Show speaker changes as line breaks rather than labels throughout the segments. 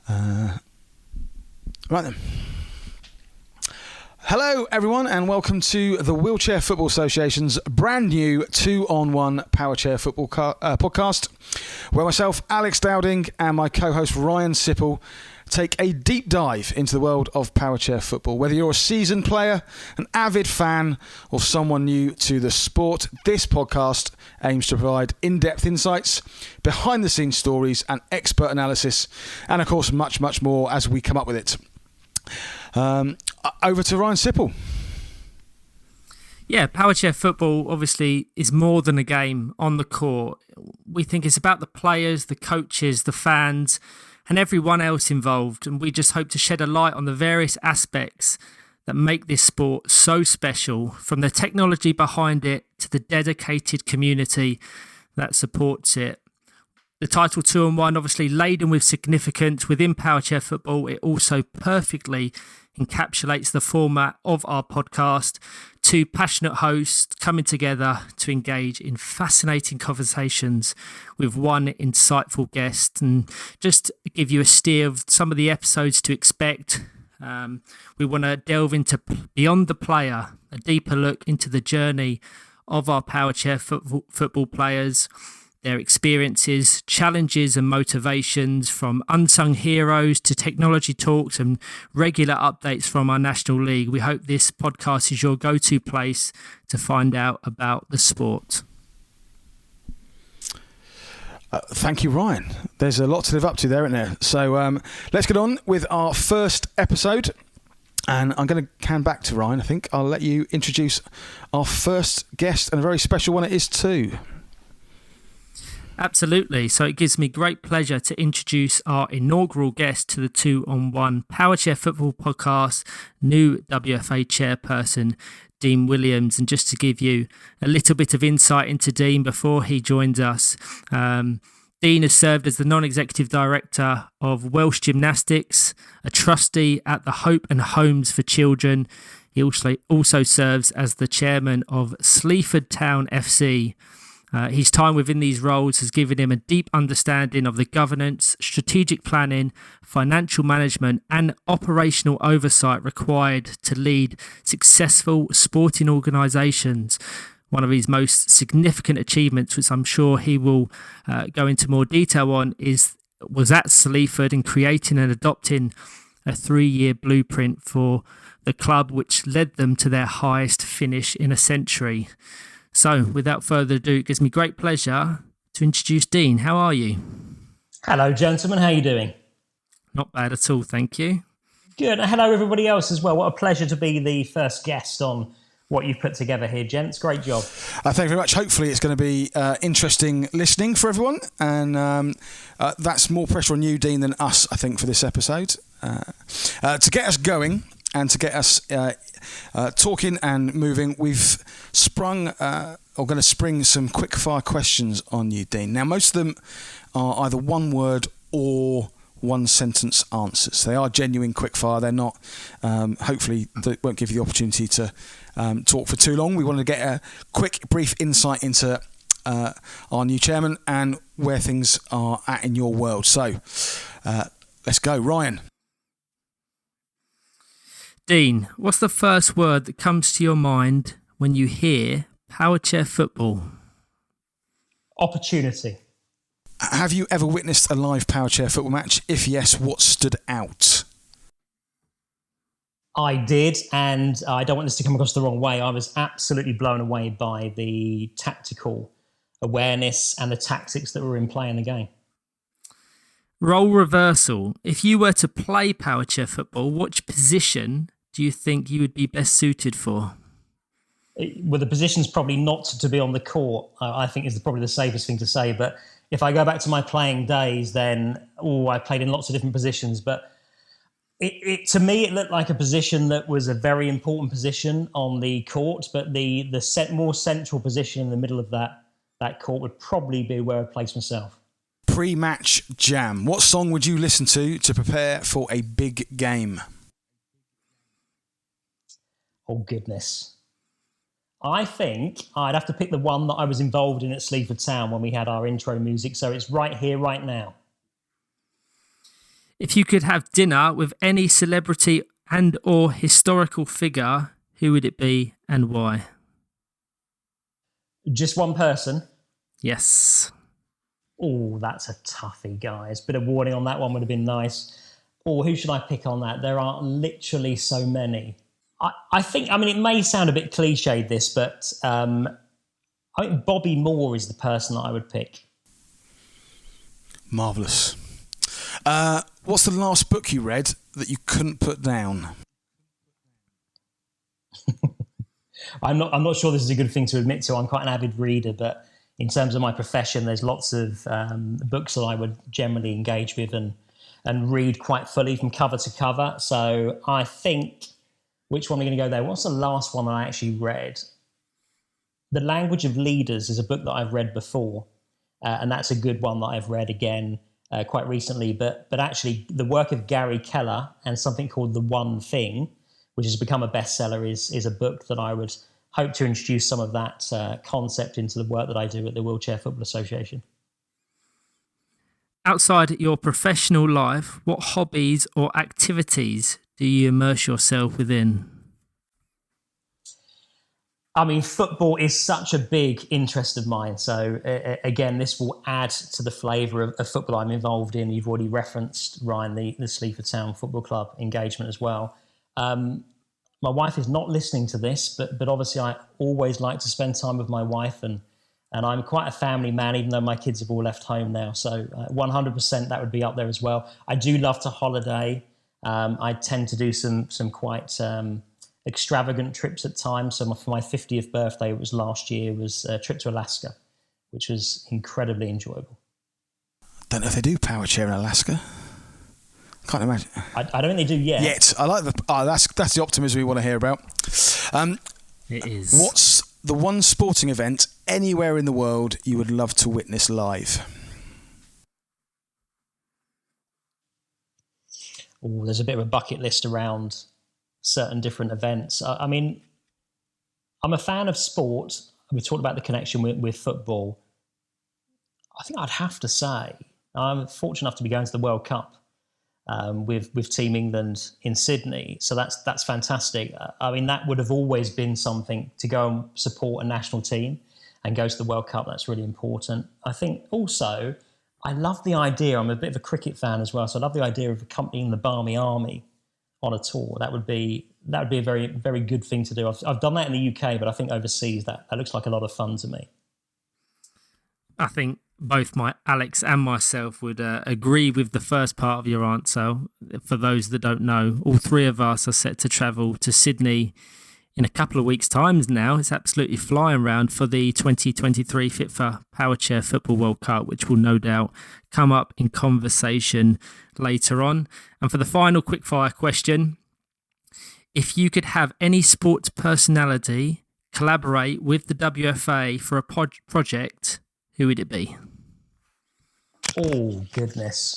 Right then. Hello everyone and welcome to the Wheelchair Football Association's brand new 2-on-1 Powerchair Football podcast, where myself, Alex Dowding, and my co-host Ryan Sipple take a deep dive into the world of Powerchair Football. Whether you're a seasoned player, an avid fan, or someone new to the sport, this podcast aims to provide in-depth insights, behind-the-scenes stories and expert analysis, and of course much, much more as we come up with it. Over to Ryan Sipple.
Yeah, Powerchair Football obviously is more than a game on the court. We think it's about the players, the coaches, the fans, and everyone else involved. And we just hope to shed a light on the various aspects that make this sport so special, from the technology behind it to the dedicated community that supports it. The title 2-on-1 obviously laden with significance within Powerchair Football. It also perfectly encapsulates the format of our podcast. Two passionate hosts coming together to engage in fascinating conversations with one insightful guest. And just to give you a steer of some of the episodes to expect, we want to delve into Beyond the Player, a deeper look into the journey of our Powerchair football players, their experiences, challenges and motivations, from unsung heroes to technology talks and regular updates from our National League. We hope this podcast is your go-to place to find out about the sport.
Thank you, Ryan. There's a lot to live up to there, isn't there? So let's get on with our first episode. And I'm going to hand back to Ryan, I think. I'll let you introduce our first guest, and a very special one it is too.
Absolutely. So it gives me great pleasure to introduce our inaugural guest to the 2-on-1 Powerchair Football Podcast, new WFA Chairperson, Dean Williams. And just to give you a little bit of insight into Dean before he joins us, Dean has served as the non-executive director of Welsh Gymnastics, a trustee at the Hope and Homes for Children. He also serves as the chairman of Sleaford Town FC. His time within these roles has given him a deep understanding of the governance, strategic planning, financial management and operational oversight required to lead successful sporting organisations. One of his most significant achievements, which I'm sure he will go into more detail on, was at Sleaford in creating and adopting a 3-year blueprint for the club, which led them to their highest finish in a century. So, without further ado, it gives me great pleasure to introduce Dean. How are you?
Hello, gentlemen. How are you doing?
Not bad at all, thank you.
Good. Hello, everybody else as well. What a pleasure to be the first guest on what you've put together here, gents. Great job.
Thank you very much. Hopefully it's going to be interesting listening for everyone. And that's more pressure on you, Dean, than us, I think, for this episode. To get us going and to get us talking and moving, we've going to spring some quick fire questions on you, Dean. Now, most of them are either one word or one sentence answers. They are genuine quick fire. They're not, hopefully, they won't give you the opportunity to talk for too long. We want to get a quick, brief insight into our new chairman and where things are at in your world. So, let's go. Ryan.
Dean, what's the first word that comes to your mind when you hear Powerchair Football?
Opportunity.
Have you ever witnessed a live Powerchair Football match? If yes, what stood out?
I did, and I don't want this to come across the wrong way. I was absolutely blown away by the tactical awareness and the tactics that were in play in the game.
Role reversal. If you were to play Powerchair Football, which position do you think you would be best suited for?
Well, the position's probably not to be on the court, I think is probably the safest thing to say. But if I go back to my playing days, then, I played in lots of different positions. But to me, it looked like a position that was a very important position on the court. But the more central position in the middle of that court would probably be where I'd place myself.
Pre-match jam. What song would you listen to prepare for a big game?
Oh, goodness. I think I'd have to pick the one that I was involved in at Sleaford Town when we had our intro music. So it's Right Here, Right Now.
If you could have dinner with any celebrity and or historical figure, who would it be and why?
Just one person?
Yes.
Oh, that's a toughie, guys. Bit of warning on that one would have been nice. Or who should I pick on that? There are literally so many. I think, it may sound a bit cliched, this, but I think Bobby Moore is the person that I would pick.
Marvellous. What's the last book you read that you couldn't put down?
I'm not sure this is a good thing to admit to. I'm quite an avid reader, but in terms of my profession, there's lots of books that I would generally engage with and read quite fully from cover to cover. So I think, which one are we going to go there? What's the last one that I actually read? The Language of Leaders is a book that I've read before, and that's a good one that I've read again quite recently. But actually, the work of Gary Keller and something called The One Thing, which has become a bestseller, is a book that I would hope to introduce some of that concept into the work that I do at the Wheelchair Football Association.
Outside your professional life, what hobbies or activities do you immerse yourself within?
Football is such a big interest of mine. So again, this will add to the flavour of football I'm involved in. You've already referenced, Ryan, the Sleaford Town Football Club engagement as well. My wife is not listening to this, but obviously I always like to spend time with my wife, and I'm quite a family man, even though my kids have all left home now. So 100% that would be up there as well. I do love to holiday. I tend to do some quite extravagant trips at times. So for my 50th birthday, it was last year, was a trip to Alaska, which was incredibly enjoyable.
Don't know if they do Powerchair in Alaska. Can't imagine.
I don't think they do yet.
I like that's the optimism we want to hear about.
It is.
What's the one sporting event anywhere in the world you would love to witness live?
Oh, there's a bit of a bucket list around certain different events. I'm a fan of sport. We talked about the connection with football. I think I'd have to say I'm fortunate enough to be going to the World Cup with Team England in Sydney. So that's fantastic. That would have always been something to go and support a national team and go to the World Cup. That's really important. I think also I love the idea. I'm a bit of a cricket fan as well, so I love the idea of accompanying the Barmy Army on a tour. That would be a very, very good thing to do. I've done that in the UK, but I think overseas that looks like a lot of fun to me.
I think both Alex and myself would agree with the first part of your answer. For those that don't know, all three of us are set to travel to Sydney in a couple of weeks' time now. It's absolutely flying around for the 2023 FIFA Powerchair Football World Cup, which will no doubt come up in conversation later on. And for the final quickfire question, if you could have any sports personality collaborate with the WFA for a project, who would it be?
Oh, goodness.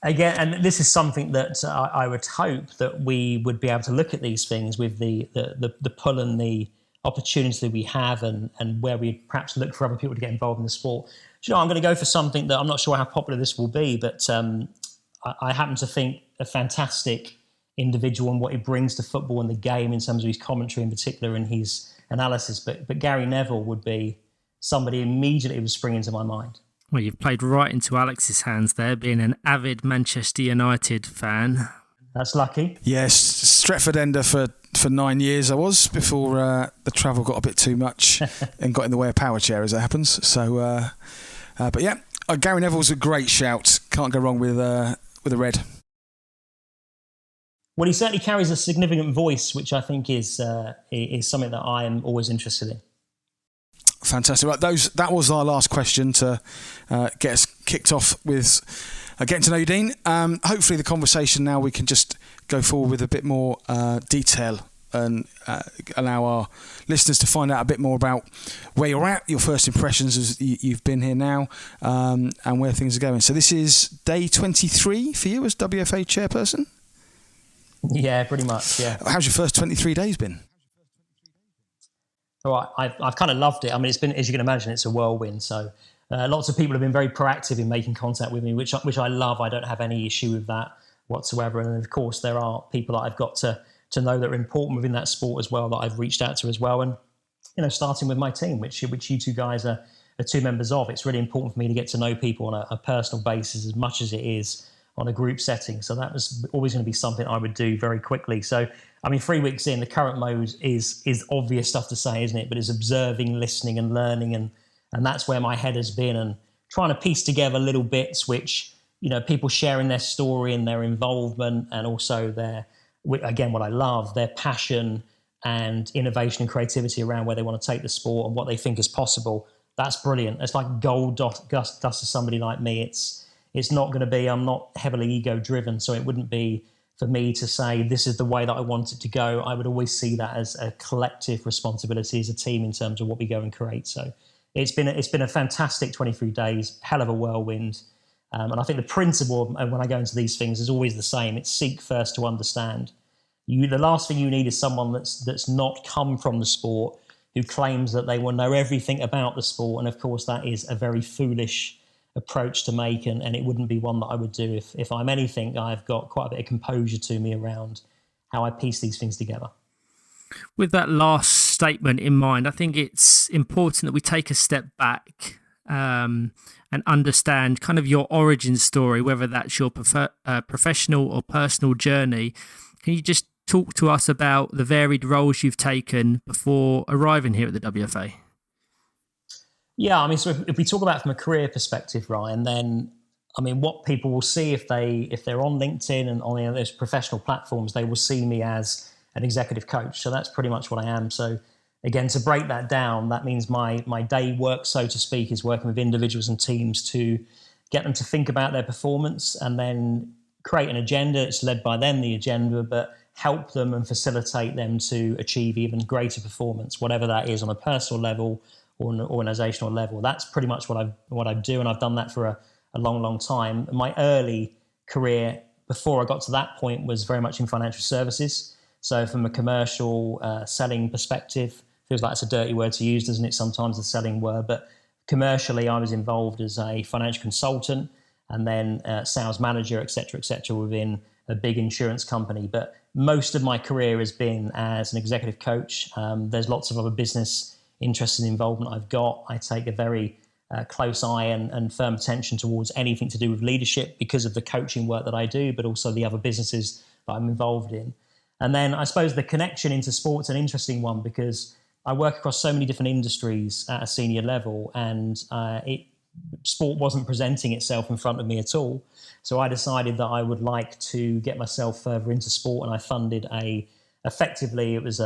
Again, and this is something that I would hope that we would be able to look at these things with the pull and the opportunity we have and where we perhaps look for other people to get involved in the sport. I'm going to go for something that I'm not sure how popular this will be, but I happen to think a fantastic individual and what he brings to football and the game in terms of his commentary in particular and his analysis. But Gary Neville would be somebody immediately would spring into my mind.
Well, you've played right into Alex's hands there, being an avid Manchester United fan.
That's lucky.
Yes, Stretford Ender for 9 years I was, before the travel got a bit too much and got in the way of Powerchair, as it happens. So, but yeah, Gary Neville's a great shout. Can't go wrong with a red.
Well, he certainly carries a significant voice, which I think is something that I am always interested in.
Fantastic. Right, that was our last question to get us kicked off with getting to know you, Dean. Hopefully the conversation now we can just go forward with a bit more detail and allow our listeners to find out a bit more about where you're at, your first impressions as you've been here now, and where things are going. So this is day 23 for you as WFA Chairperson?
Yeah, pretty much, yeah.
How's your first 23 days been?
Well, I've kind of loved it. It's been, as you can imagine, it's a whirlwind. So Lots of people have been very proactive in making contact with me, which I love. I don't have any issue with that whatsoever. And of course, there are people that I've got to know that are important within that sport as well, that I've reached out to as well. And, starting with my team, which you two guys are two members of, it's really important for me to get to know people on a personal basis as much as it is on a group setting. So that was always going to be something I would do very quickly. So, 3 weeks in, the current mode is obvious stuff to say, isn't it? But it's observing, listening and learning. And that's where my head has been, and trying to piece together little bits which, people sharing their story and their involvement, and also again, what I love, their passion and innovation and creativity around where they want to take the sport and what they think is possible. That's brilliant. It's like gold dust to somebody like me. It's not going to be, I'm not heavily ego driven, so it wouldn't be for me to say this is the way that I want it to go. I would always see that as a collective responsibility as a team in terms of what we go and create. So it's been a fantastic 23 days, hell of a whirlwind. And I think the principle when I go into these things is always the same. It's seek first to understand. The last thing you need is someone that's not come from the sport, who claims that they will know everything about the sport. And of course, that is a very foolish approach to make, and it wouldn't be one that I would do. If I'm anything, I've got quite a bit of composure to me around how I piece these things together.
With that last statement in mind, I think it's important that we take a step back and understand kind of your origin story, whether that's your professional or personal journey. Can you just talk to us about the varied roles you've taken before arriving here at the WFA?
Yeah, so if we talk about it from a career perspective, Ryan, then what people will see if they're on LinkedIn and on those professional platforms, they will see me as an executive coach. So that's pretty much what I am. So again, to break that down, that means my day work, so to speak, is working with individuals and teams to get them to think about their performance and then create an agenda. It's led by them, the agenda, but help them and facilitate them to achieve even greater performance, whatever that is on a personal level or an organizational level. That's pretty much what I do, and I've done that for a long, long time. My early career, before I got to that point, was very much in financial services. So from a commercial selling perspective, feels like it's a dirty word to use, doesn't it? Sometimes the selling word, but commercially, I was involved as a financial consultant and then sales manager, et cetera, within a big insurance company. But most of my career has been as an executive coach. There's lots of other business interest and involvement I've got. I take a very close eye and firm attention towards anything to do with leadership because of the coaching work that I do, but also the other businesses that I'm involved in. And then I suppose the connection into sport's an interesting one because I work across so many different industries at a senior level, and sport wasn't presenting itself in front of me at all. So I decided that I would like to get myself further into sport, and I funded effectively, it was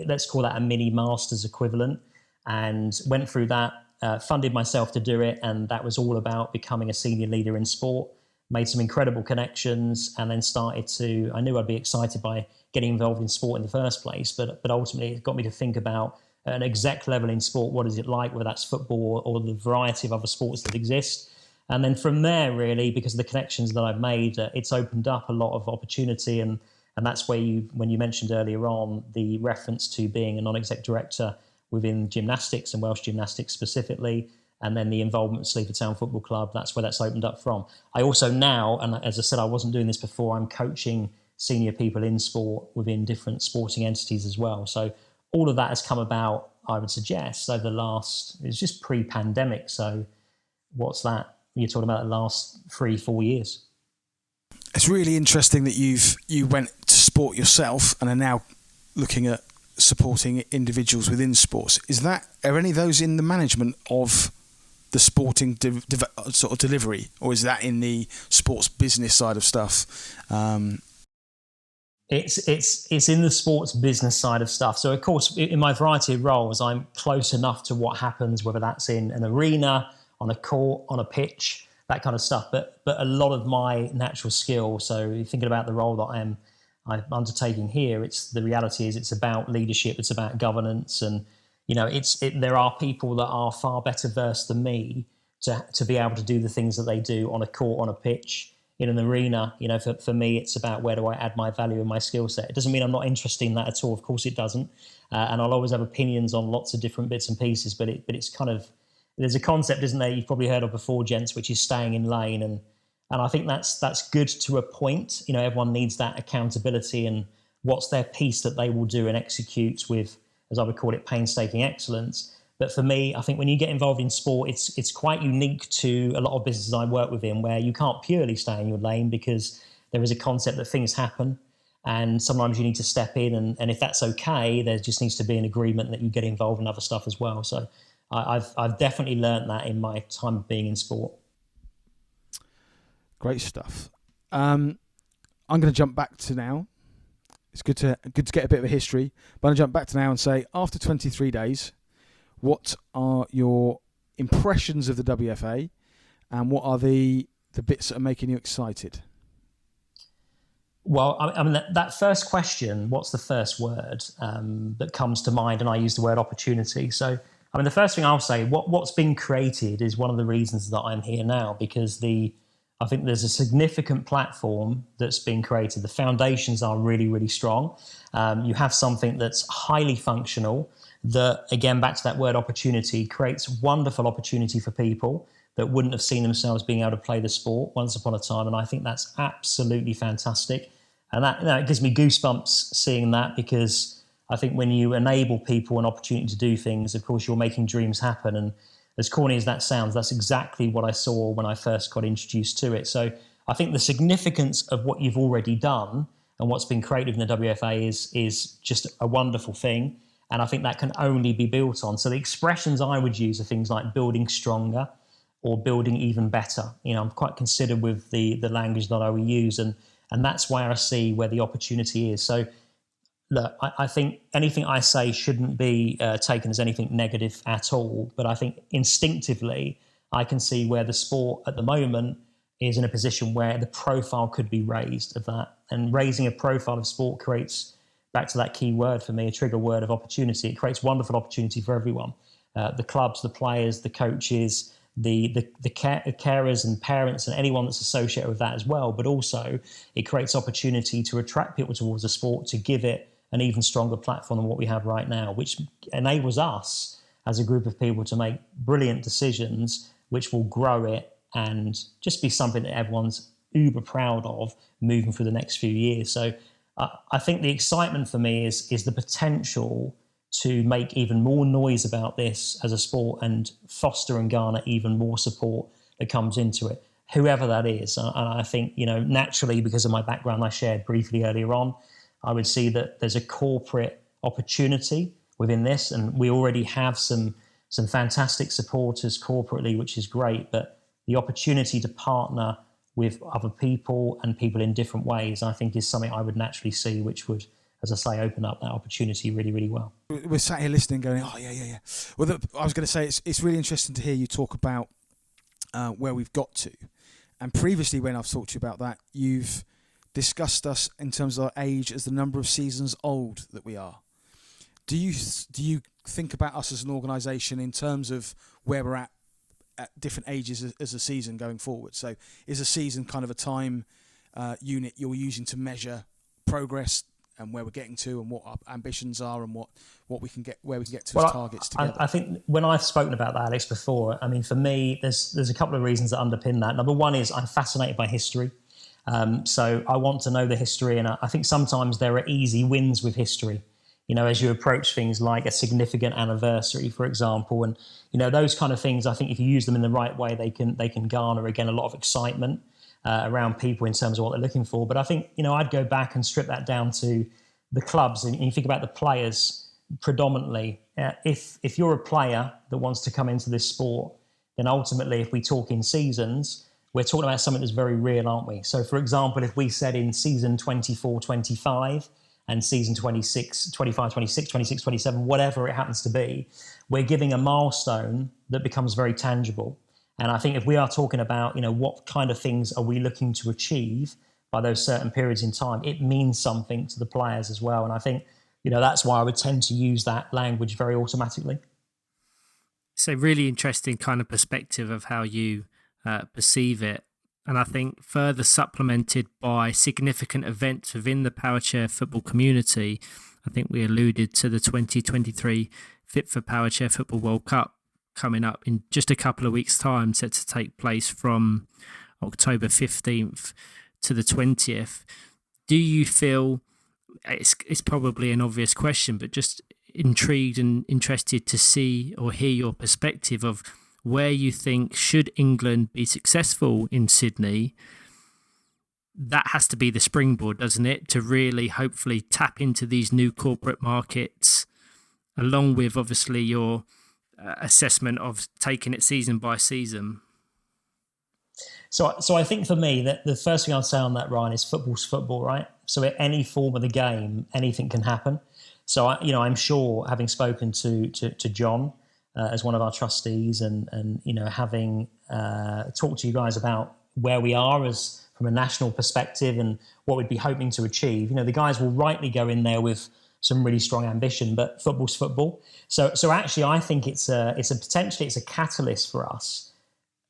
let's call that a mini master's equivalent, and went through that, funded myself to do it. And that was all about becoming a senior leader in sport, made some incredible connections, and then I knew I'd be excited by getting involved in sport in the first place, but ultimately it got me to think about an exec level in sport. What is it like, whether that's football or the variety of other sports that exist? And then from there, really, because of the connections that I've made, it's opened up a lot of opportunity. And that's where when you mentioned earlier on the reference to being a non-exec director within gymnastics and Welsh gymnastics specifically, and then the involvement with Sleaford Town Football Club, that's where that's opened up from. I also now, and as I said, I wasn't doing this before, I'm coaching senior people in sport within different sporting entities as well. So all of that has come about, I would suggest, over it's just pre-pandemic. So what's that? You're talking about the last 3-4 years.
It's really interesting that you went to sport yourself and are now looking at supporting individuals within sports. Are any of those in the management of the sporting sort of delivery, or is that in the sports business side of stuff?
It's in the sports business side of stuff. So of course, in my variety of roles, I'm close enough to what happens, whether that's in an arena, on a court, on a pitch, that kind of stuff. But a lot of my natural skill. So thinking about the role that I'm undertaking here, the reality is it's about leadership, it's about governance, and there are people that are far better versed than me to be able to do the things that they do on a court, on a pitch, in an arena. For me, it's about where do I add my value and my skill set. It doesn't mean I'm not interested in that at all. Of course it doesn't. And I'll always have opinions on lots of different bits and pieces, but it's kind of, there's a concept, isn't there, you've probably heard of before, gents, which is staying in lane. And I think that's good to a point. Everyone needs that accountability and what's their piece that they will do and execute with, as I would call it, painstaking excellence. But for me, I think when you get involved in sport, it's quite unique to a lot of businesses I work within, where you can't purely stay in your lane, because there is a concept that things happen and sometimes you need to step in. And if that's okay, there just needs to be an agreement that you get involved in other stuff as well. So I've definitely learned that in my time being in sport.
Great stuff. I'm going to jump back to now. It's good to get a bit of a history, but I'm going to jump back to now and say, after 23 days, what are your impressions of the WFA, and what are the bits that are making you excited?
Well, I mean, that first question, what's the first word that comes to mind? And I use the word opportunity. So, I mean, the first thing I'll say, what's been created is one of the reasons that I'm here now, because I think there's a significant platform that's been created. The foundations are really, really strong. You have something that's highly functional that, again, back to that word opportunity, creates wonderful opportunity for people that wouldn't have seen themselves being able to play the sport once upon a time. And I think that's absolutely fantastic. And that, it gives me goosebumps seeing that, because I think when you enable people an opportunity to do things, of course, you're making dreams happen. And as corny as that sounds, that's exactly what I saw when I first got introduced to it. So I think the significance of what you've already done and what's been created in the WFA is just a wonderful thing. And I think that can only be built on. So the expressions I would use are things like building stronger or building even better. I'm quite considered with the language that I will use. And that's where I see where the opportunity is. So look, I think anything I say shouldn't be taken as anything negative at all. But I think instinctively, I can see where the sport at the moment is in a position where the profile could be raised of that. And raising a profile of sport creates, back to that key word for me, a trigger word of opportunity. It creates wonderful opportunity for everyone. The clubs, the players, the coaches, the carers and parents and anyone that's associated with that as well. But also it creates opportunity to attract people towards the sport, to give it an even stronger platform than what we have right now, which enables us as a group of people to make brilliant decisions, which will grow it and just be something that everyone's uber proud of moving through the next few years. So I think the excitement for me is the potential to make even more noise about this as a sport and foster and garner even more support that comes into it, whoever that is. And I think, naturally, because of my background I shared briefly earlier on, I would see that there's a corporate opportunity within this, and we already have some fantastic supporters corporately, which is great, but the opportunity to partner with other people and people in different ways, I think, is something I would naturally see, which would, as I say, open up that opportunity really, really well.
We're sat here listening going, oh, yeah. Well, I was going to say, it's really interesting to hear you talk about where we've got to. And previously, when I've talked to you about that, you've discussed us in terms of our age as the number of seasons old that we are. Do you think about us as an organisation in terms of where we're at different ages as a season going forward? So is a season kind of a time unit you're using to measure progress and where we're getting to and what our ambitions are and what we can get, where we can get to as targets together?
I think when I've spoken about that, Alex, before, I mean, for me, there's a couple of reasons that underpin that. Number one is I'm fascinated by history. So I want to know the history, and I think sometimes there are easy wins with history, as you approach things like a significant anniversary, for example, and those kind of things. I think if you use them in the right way, they can garner again a lot of excitement around people in terms of what they're looking for. But I think I'd go back and strip that down to the clubs, and you think about the players predominantly. If you're a player that wants to come into this sport, then ultimately, if we talk in seasons, we're talking about something that's very real, aren't we? So, for example, if we said in season 24-25 and season 26, 25-26, 26-27, whatever it happens to be, we're giving a milestone that becomes very tangible. And I think if we are talking about, what kind of things are we looking to achieve by those certain periods in time, it means something to the players as well. And I think, that's why I would tend to use that language very automatically.
It's a really interesting kind of perspective of how you perceive it. And I think further supplemented by significant events within the Powerchair football community. I think we alluded to the 2023 Fit for Powerchair Football World Cup coming up in just a couple of weeks' time, set to take place from October 15th to the 20th. Do you feel, it's probably an obvious question, but just intrigued and interested to see or hear your perspective of where you think, should England be successful in Sydney, that has to be the springboard, doesn't it, to really hopefully tap into these new corporate markets, along with obviously your assessment of taking it season by season?
So I think for me that the first thing I'd say on that, Ryan, is football's football, right? So at any form of the game, anything can happen. So I'm sure, having spoken to John as one of our trustees, and having talked to you guys about where we are as from a national perspective and what we'd be hoping to achieve, the guys will rightly go in there with some really strong ambition. But football's football. So actually, I think it's a catalyst for us,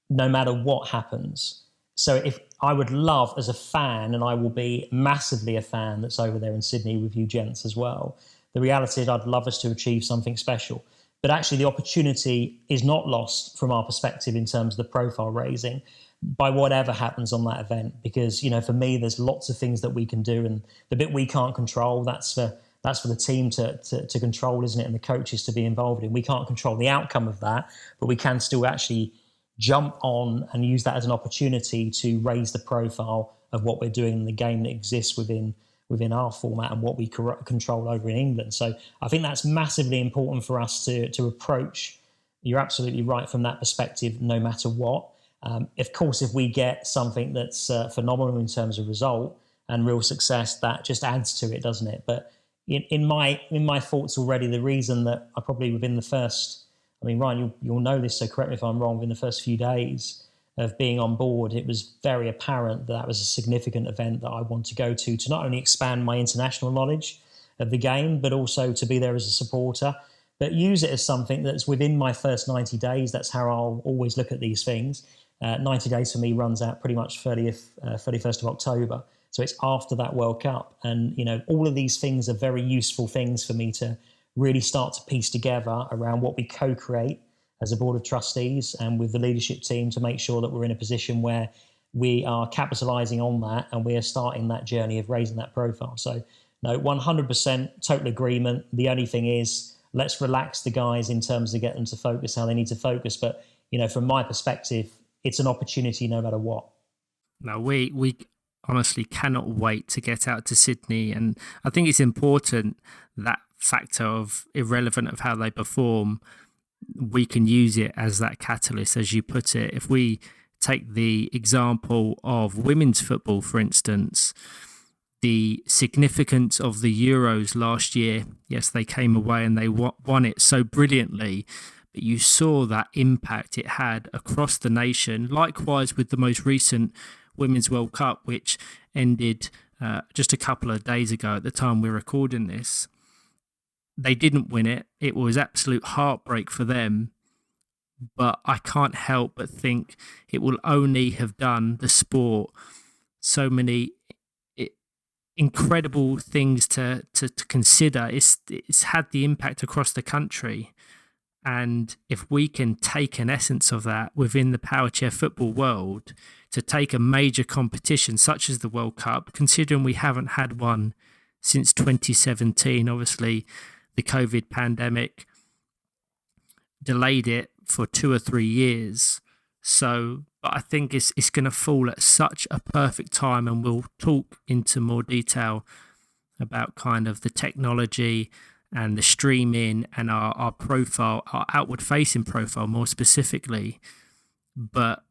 no matter what happens. So if I would love as a fan, and I will be massively a fan that's over there in Sydney with you gents as well, the reality is I'd love us to achieve something special. But actually the opportunity is not lost from our perspective in terms of the profile raising by whatever happens on that event. Because, for me, there's lots of things that we can do, and the bit we can't control, that's for the team to control, isn't it? And the coaches to be involved in. We can't control the outcome of that, but we can still actually jump on and use that as an opportunity to raise the profile of what we're doing in the game that exists within our format and what we control over in England. So I think that's massively important for us to approach. You're absolutely right from that perspective, no matter what. Of course, if we get something that's phenomenal in terms of result and real success, that just adds to it, doesn't it? But in my thoughts already, the reason that I probably within the first, Ryan, you'll know this, so correct me if I'm wrong, within the first few days of being on board, it was very apparent that was a significant event that I want to go to not only expand my international knowledge of the game, but also to be there as a supporter, but use it as something that's within my first 90 days. That's how I'll always look at these things. 90 days for me runs out pretty much 31st of October. So it's after that World Cup. And, all of these things are very useful things for me to really start to piece together around what we co-create as a board of trustees and with the leadership team to make sure that we're in a position where we are capitalising on that and we are starting that journey of raising that profile. So, no, 100% total agreement. The only thing is, let's relax the guys in terms of get them to focus how they need to focus. But, from my perspective, it's an opportunity no matter what.
No, we honestly cannot wait to get out to Sydney. And I think it's important that factor of irrelevant of how they perform, we can use it as that catalyst, as you put it. If we take the example of women's football, for instance, the significance of the Euros last year, yes, they came away and they won it so brilliantly, but you saw that impact it had across the nation. Likewise with the most recent Women's World Cup, which ended just a couple of days ago at the time we're recording this. They didn't win it. It was absolute heartbreak for them. But I can't help but think it will only have done the sport so many incredible things to consider. It's had the impact across the country. And if we can take an essence of that within the Powerchair football world to take a major competition such as the World Cup, considering we haven't had one since 2017, obviously the COVID pandemic delayed it for 2 or 3 years. So, but I think it's going to fall at such a perfect time, and we'll talk into more detail about kind of the technology and the streaming and our profile, our outward facing profile more specifically. But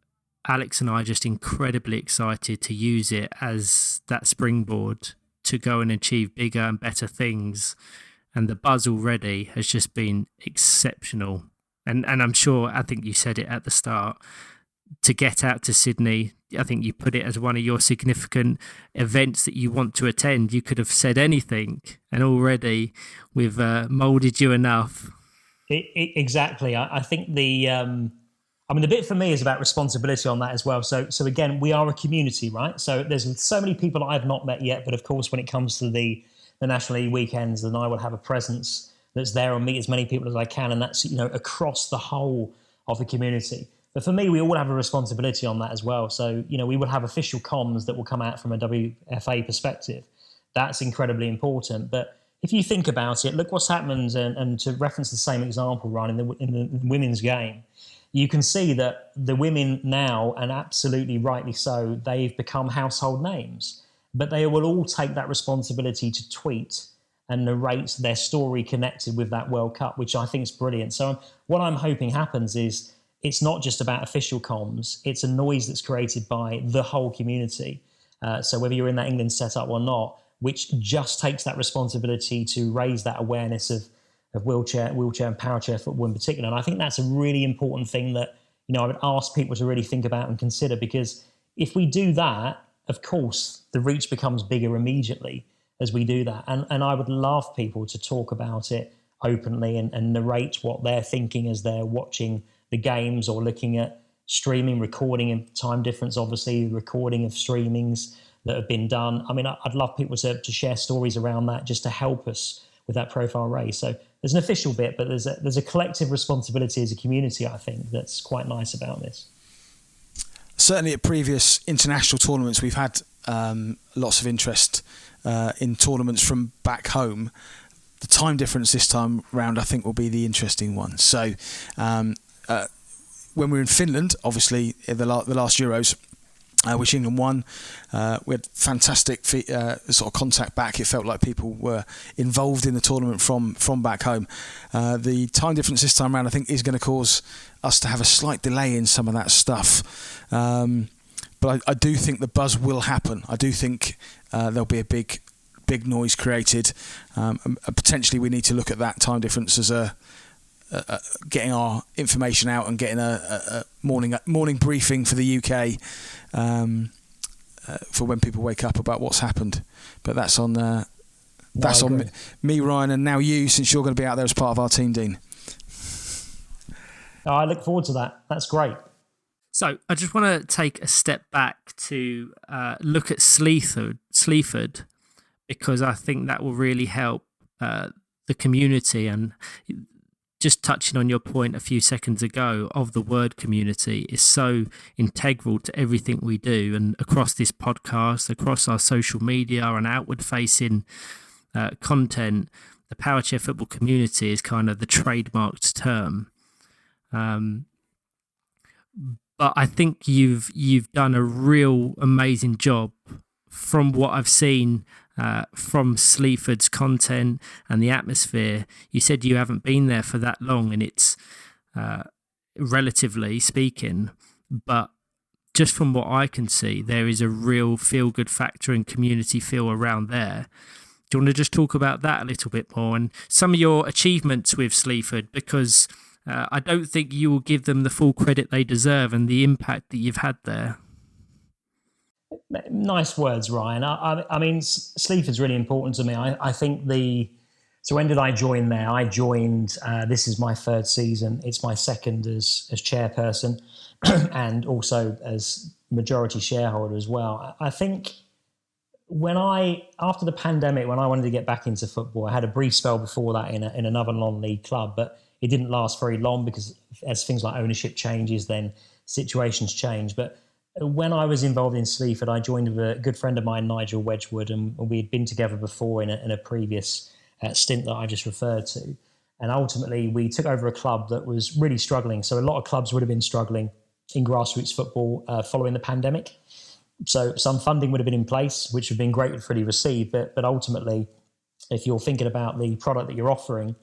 Alex and I are just incredibly excited to use it as that springboard to go and achieve bigger and better things. And the buzz already has just been exceptional. And I'm sure, I think you said it at the start, to get out to Sydney, I think you put it as one of your significant events that you want to attend. You could have said anything, and already we've moulded you enough.
Exactly. I think the bit for me is about responsibility on that as well. So again, we are a community, right? So there's so many people I've not met yet, but of course, when it comes to the National League weekends, then I will have a presence that's there and meet as many people as I can, and that's across the whole of the community. But for me, we all have a responsibility on that as well. So, we will have official comms that will come out from a WFA perspective. That's incredibly important. But if you think about it, look what's happened, and to reference the same example, Ryan, in the women's game, you can see that the women now, and absolutely rightly so, they've become household names. But they will all take that responsibility to tweet and narrate their story connected with that World Cup, which I think is brilliant. So what I'm hoping happens is it's not just about official comms, it's a noise that's created by the whole community. So whether you're in that England setup or not, which just takes that responsibility to raise that awareness of wheelchair and powerchair football in particular. And I think that's a really important thing that, I would ask people to really think about and consider, because if we do that, of course, the reach becomes bigger immediately as we do that. And I would love people to talk about it openly and narrate what they're thinking as they're watching the games or looking at streaming, recording, and time difference, obviously, recording of streamings that have been done. I mean, I'd love people to share stories around that just to help us with that profile raise. So there's an official bit, but there's a collective responsibility as a community, I think, that's quite nice about this.
Certainly at previous international tournaments, we've had lots of interest in tournaments from back home. The time difference this time round, I think, will be the interesting one. So when we were in Finland, obviously, the last Euros, which England won, we had fantastic sort of contact back. It felt like people were involved in the tournament from back home. The time difference this time around, I think, is going to cause us to have a slight delay in some of that stuff. But I do think the buzz will happen. I do think there'll be a big noise created. And potentially we need to look at that time difference as getting our information out and getting a morning briefing for the UK for when people wake up about what's happened. But that's on me, Ryan, and now you, since you're going to be out there as part of our team, Dean.
I look forward to that. That's great.
So I just want to take a step back to look at Sleaford, because I think that will really help the community. And just touching on your point a few seconds ago of the word community is so integral to everything we do, and across this podcast, across our social media and outward facing content, the Powerchair Football community is kind of the trademarked term. But I think you've done a real amazing job from what I've seen from Sleaford's content and the atmosphere. You said you haven't been there for that long, and it's relatively speaking, but just from what I can see, there is a real feel-good factor and community feel around there. Do you want to just talk about that a little bit more and some of your achievements with Sleaford? Because I don't think you will give them the full credit they deserve and the impact that you've had there.
Nice words, Ryan. I mean, Sleaford's really important to me. I think so when did I join there? I joined, this is my third season. It's my second as chairperson and also as majority shareholder as well. I think after the pandemic, when I wanted to get back into football, I had a brief spell before that in another non-league club, but it didn't last very long because as things like ownership changes, then situations change. But when I was involved in Sleaford, I joined with a good friend of mine, Nigel Wedgwood, and we had been together before in a previous stint that I just referred to. And ultimately, we took over a club that was really struggling. So a lot of clubs would have been struggling in grassroots football following the pandemic. So some funding would have been in place, which would have been gratefully received. But ultimately, if you're thinking about the product that you're offering,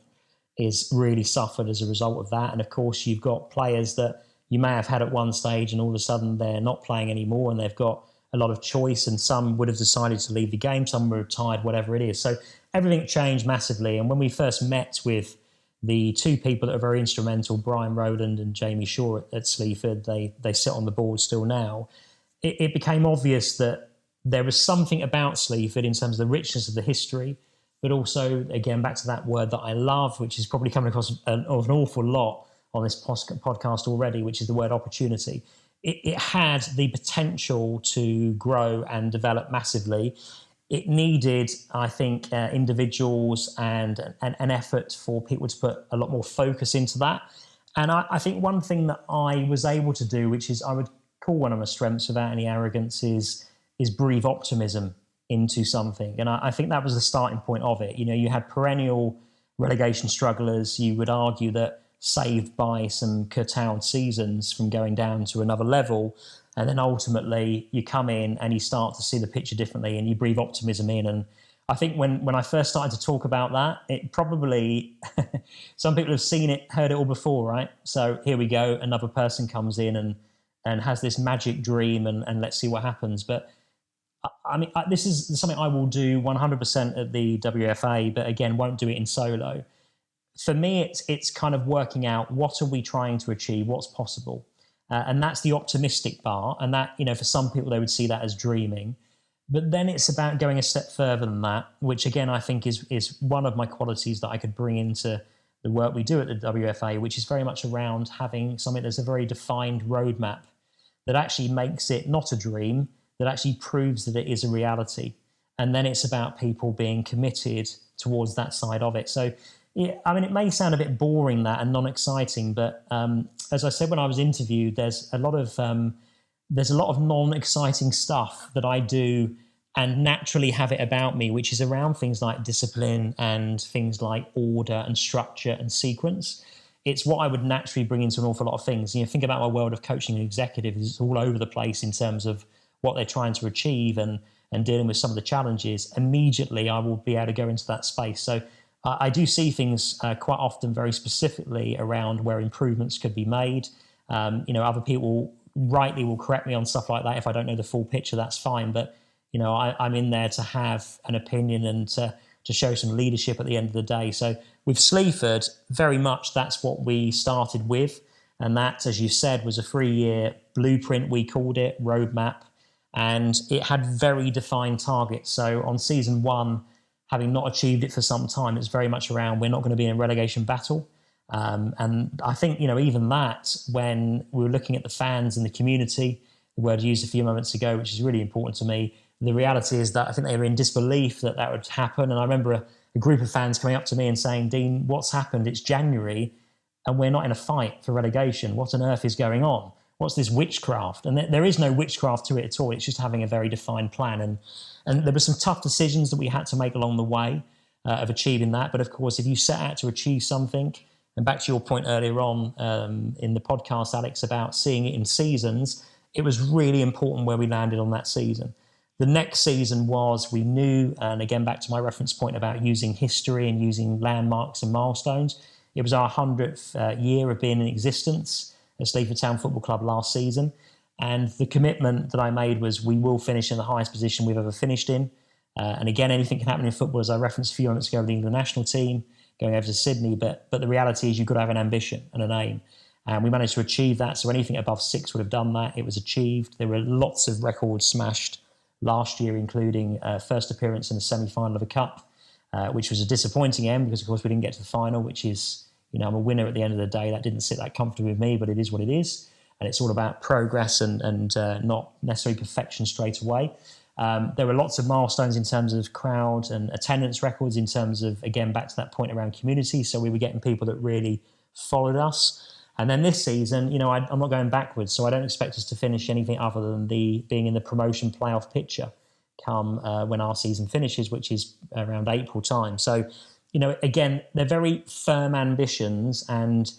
is really suffered as a result of that. And of course, you've got players that you may have had at one stage and all of a sudden they're not playing anymore and they've got a lot of choice, and some would have decided to leave the game, some were retired, whatever it is. So everything changed massively. And when we first met with the two people that are very instrumental, Brian Rowland and Jamie Shaw at Sleaford, they sit on the board still now, it became obvious that there was something about Sleaford in terms of the richness of the history, but also, again, back to that word that I love, which is probably coming across an awful lot on this podcast already, which is the word opportunity. It had the potential to grow and develop massively. It needed, I think, individuals and an effort for people to put a lot more focus into that. And I think one thing that I was able to do, which is I would call one of my strengths without any arrogance, is breathe optimism into something. And I think that was the starting point of it. You had perennial relegation strugglers. You would argue that saved by some curtailed seasons from going down to another level. And then ultimately you come in and you start to see the picture differently and you breathe optimism in. And I think when I first started to talk about that, it probably, some people have seen it, heard it all before, right? So here we go, another person comes in and has this magic dream and let's see what happens. But I mean, this is something I will do 100% at the WFA, but again, won't do it in solo. For me, it's kind of working out what are we trying to achieve, what's possible. And that's the optimistic part. And that, for some people, they would see that as dreaming. But then it's about going a step further than that, which again, I think is one of my qualities that I could bring into the work we do at the WFA, which is very much around having something that's a very defined roadmap that actually makes it not a dream, that actually proves that it is a reality. And then it's about people being committed towards that side of it. So, yeah, I mean, it may sound a bit boring that and non-exciting, but as I said when I was interviewed, there's a lot of non-exciting stuff that I do and naturally have it about me, which is around things like discipline and things like order and structure and sequence. It's what I would naturally bring into an awful lot of things. Think about my world of coaching and executives. It's all over the place in terms of what they're trying to achieve and dealing with some of the challenges. Immediately, I will be able to go into that space. So I do see things quite often very specifically around where improvements could be made. Other people rightly will correct me on stuff like that. If I don't know the full picture, that's fine. But, I'm in there to have an opinion and to show some leadership at the end of the day. So with Sleaford, very much that's what we started with. And that, as you said, was a 3-year blueprint, we called it, roadmap. And it had very defined targets. So on season 1, having not achieved it for some time, it's very much around we're not going to be in a relegation battle. And I think, even that, when we were looking at the fans and the community, the word used a few moments ago, which is really important to me, the reality is that I think they were in disbelief that would happen. And I remember a group of fans coming up to me and saying, Dean, what's happened? It's January and we're not in a fight for relegation. What on earth is going on? What's this witchcraft? And there is no witchcraft to it at all. It's just having a very defined plan. And there were some tough decisions that we had to make along the way of achieving that. But of course, if you set out to achieve something, and back to your point earlier on in the podcast, Alex, about seeing it in seasons, it was really important where we landed on that season. The next season we knew, and again, back to my reference point about using history and using landmarks and milestones, it was our 100th year of being in existence at Sleaford Town Football Club last season. And the commitment that I made was we will finish in the highest position we've ever finished in. And again, anything can happen in football, as I referenced a few moments ago with the England national team, going over to Sydney. But the reality is you've got to have an ambition and an aim. And we managed to achieve that. So anything above 6 would have done that. It was achieved. There were lots of records smashed last year, including first appearance in the semi-final of a cup, which was a disappointing end because, of course, we didn't get to the final, which is, I'm a winner at the end of the day. That didn't sit that comfortably with me, but it is what it is. And it's all about progress and not necessarily perfection straight away. There were lots of milestones in terms of crowd and attendance records, in terms of, again, back to that point around community. So we were getting people that really followed us. And then this season, I'm not going backwards, so I don't expect us to finish anything other than being in the promotion playoff picture come when our season finishes, which is around April time. So, again, they're very firm ambitions, and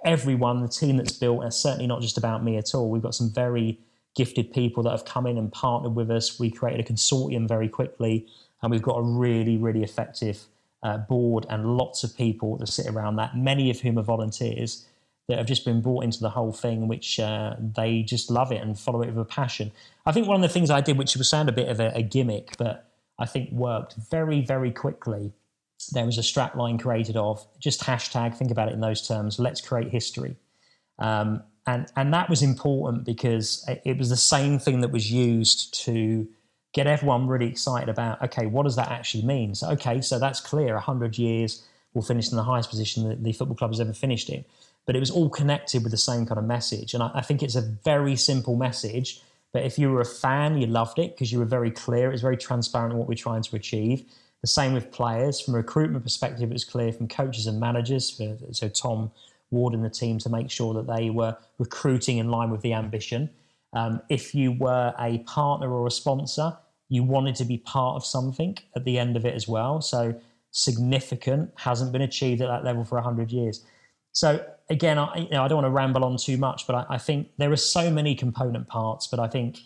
everyone, the team that's built, is certainly not just about me at all. We've got some very gifted people that have come in and partnered with us. We created a consortium very quickly, and we've got a really, really effective board and lots of people that sit around that, many of whom are volunteers that have just been brought into the whole thing, which they just love it and follow it with a passion. I think one of the things I did, which would sound a bit of a gimmick, but I think worked very, very quickly, there was a strap line created of just hashtag, think about it in those terms, let's create history. And that was important because it was the same thing that was used to get everyone really excited about, okay, what does that actually mean? So, okay, so that's clear, 100 years, we'll finish in the highest position that the football club has ever finished in. But it was all connected with the same kind of message. And I think it's a very simple message, but if you were a fan, you loved it because you were very clear. It was very transparent in what we're trying to achieve. The same with players. From a recruitment perspective, it was clear from coaches and managers. So Tom warding the team to make sure that they were recruiting in line with the ambition. If you were a partner or a sponsor, you wanted to be part of something at the end of it as well. So significant hasn't been achieved at that level for 100 years. So again, I don't want to ramble on too much, but I think there are so many component parts, but I think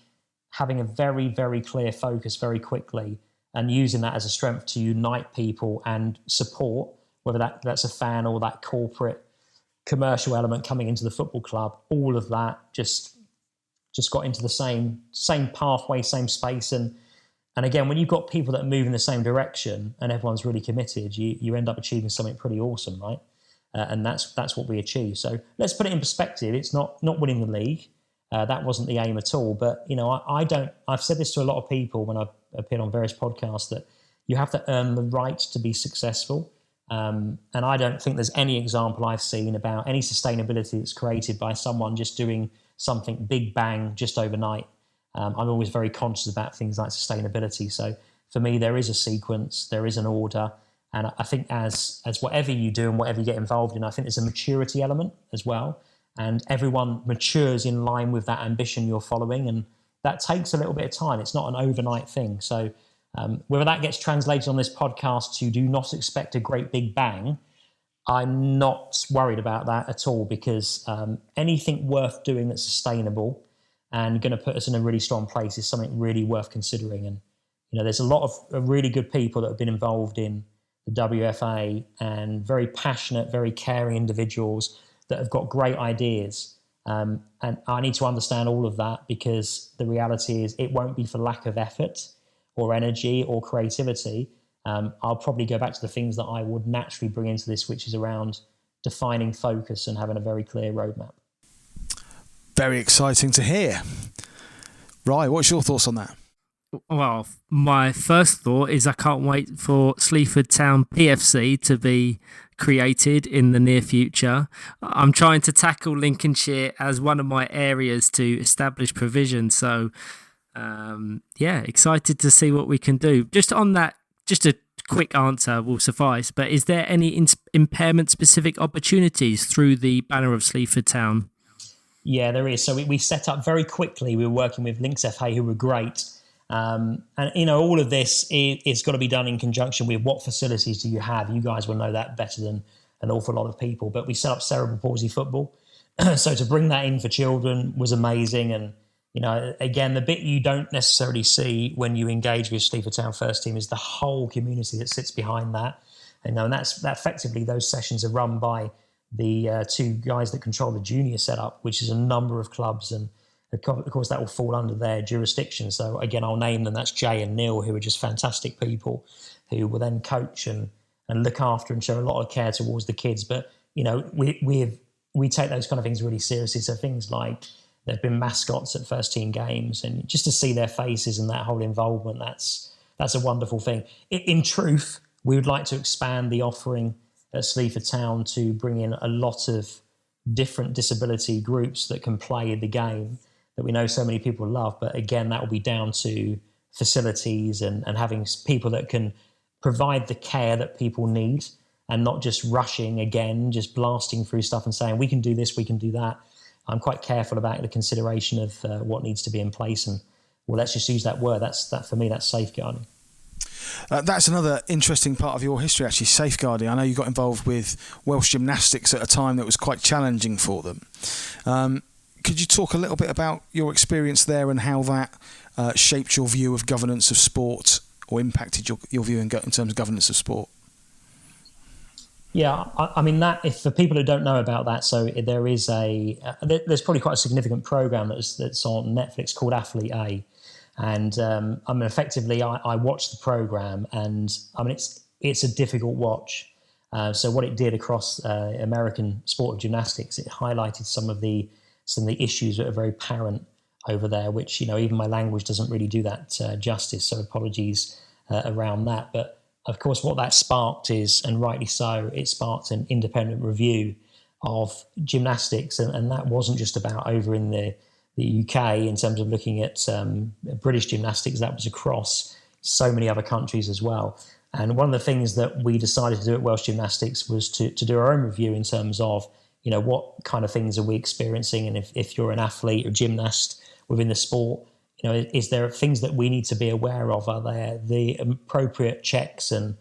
having a very, very clear focus very quickly and using that as a strength to unite people and support, whether that's a fan or that corporate commercial element coming into the football club, all of that just got into the same pathway, same space. And again, when you've got people that move in the same direction and everyone's really committed, you end up achieving something pretty awesome, right? And that's what we achieved. So let's put it in perspective. It's not winning the league. That wasn't the aim at all. But, I've said this to a lot of people when I've appeared on various podcasts, that you have to earn the right to be successful. And I don't think there's any example I've seen about any sustainability that's created by someone just doing something big bang just overnight. I'm always very conscious about things like sustainability. So for me, there is a sequence, there is an order. And I think as whatever you do and whatever you get involved in, I think there's a maturity element as well. And everyone matures in line with that ambition you're following. And that takes a little bit of time. It's not an overnight thing. So whether that gets translated on this podcast to do not expect a great big bang, I'm not worried about that at all, because anything worth doing that's sustainable and going to put us in a really strong place is something really worth considering. And, there's a lot of really good people that have been involved in the WFA and very passionate, very caring individuals that have got great ideas. And I need to understand all of that, because the reality is it won't be for lack of effort or energy or creativity. I'll probably go back to the things that I would naturally bring into this, which is around defining focus and having a very clear roadmap.
Very exciting to hear. Right, what's your thoughts on that?
Well, my first thought is I can't wait for Sleaford Town PFC to be created in the near future. I'm trying to tackle Lincolnshire as one of my areas to establish provision. So, excited to see what we can do. Just on that, just a quick answer will suffice, but is there any impairment-specific opportunities through the banner of Sleaford Town?
Yeah, there is. So we set up very quickly. We were working with Links FA, who were great. And all of this is got to be done in conjunction with what facilities do you have. You guys will know that better than an awful lot of people. But we set up cerebral palsy football. So to bring that in for children was amazing. And, again, the bit you don't necessarily see when you engage with Sleaford Town First Team is the whole community that sits behind that. And that effectively those sessions are run by the two guys that control the junior setup, which is a number of clubs, and of course that will fall under their jurisdiction. So again, I'll name them. That's Jay and Neil, who are just fantastic people who will then coach and look after and show a lot of care towards the kids. But we take those kind of things really seriously. So things like there've been mascots at first team games, and just to see their faces and that whole involvement, that's a wonderful thing. In truth, we would like to expand the offering at Sleaford Town to bring in a lot of different disability groups that can play the game that we know so many people love. But again, that will be down to facilities and having people that can provide the care that people need, and not just rushing again, just blasting through stuff and saying, we can do this, we can do that. I'm quite careful about the consideration of what needs to be in place. And well, let's just use that word. For me, that's safeguarding.
That's another interesting part of your history, actually, safeguarding. I know you got involved with Welsh Gymnastics at a time that was quite challenging for them. Could you talk a little bit about your experience there and how that shaped your view of governance of sport, or impacted your view in terms of governance of sport?
Yeah, I mean, that, if for people who don't know about that, so there is there's probably quite a significant program that's on Netflix called Athlete A. And effectively, I watched the program, and it's a difficult watch. So what it did across American sport of gymnastics, it highlighted some of the issues that are very apparent over there, which even my language doesn't really do that justice. So apologies around that. But of course, what that sparked is, and rightly so, it sparked an independent review of gymnastics, and that wasn't just about over in the UK in terms of looking at British gymnastics. That was across so many other countries as well. And one of the things that we decided to do at Welsh Gymnastics was to do our own review in terms of, what kind of things are we experiencing? And if you're an athlete or gymnast within the sport, is there things that we need to be aware of? Are there the appropriate checks and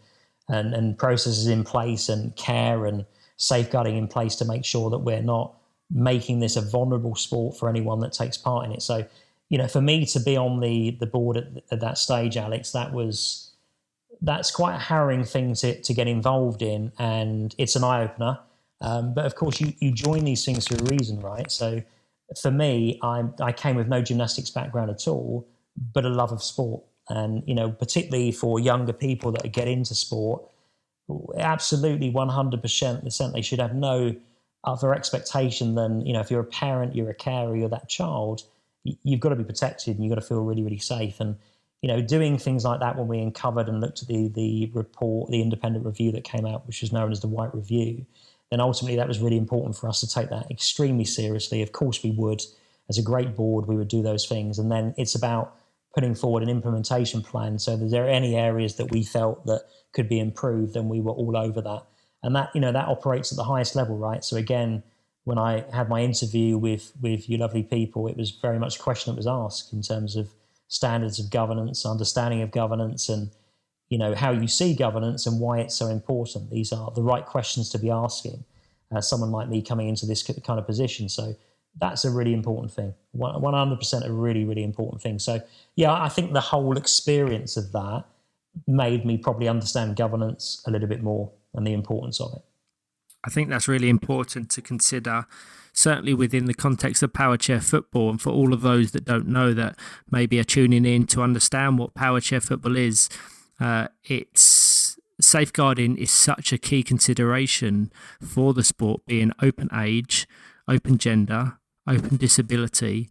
processes in place and care and safeguarding in place to make sure that we're not making this a vulnerable sport for anyone that takes part in it? So, for me to be on the board at that stage, Alex, that's quite a harrowing thing to get involved in, and it's an eye-opener. But of course, you join these things for a reason, right? So for me, I came with no gymnastics background at all, but a love of sport. And, particularly for younger people that get into sport, absolutely 100% they should have no other expectation than, if you're a parent, you're a carer, you're that child, you've got to be protected and you've got to feel really, really safe. And, doing things like that when we uncovered and looked at the report, the independent review that came out, which was known as the White Review, then ultimately that was really important for us to take that extremely seriously. Of course we would. As a great board, we would do those things. And then it's about putting forward an implementation plan. So if there are any areas that we felt that could be improved, then we were all over that. And that, that operates at the highest level, right? So again, when I had my interview with you lovely people, it was very much a question that was asked in terms of standards of governance, understanding of governance, and how you see governance and why it's so important. These are the right questions to be asking someone like me coming into this kind of position. So that's a really important thing, 100% a really, really important thing. So yeah, I think the whole experience of that made me probably understand governance a little bit more and the importance of it.
I think that's really important to consider, certainly within the context of Powerchair Football. And for all of those that don't know, that maybe are tuning in to understand what Powerchair Football is, it's safeguarding is such a key consideration for the sport, being open age, open gender, open disability.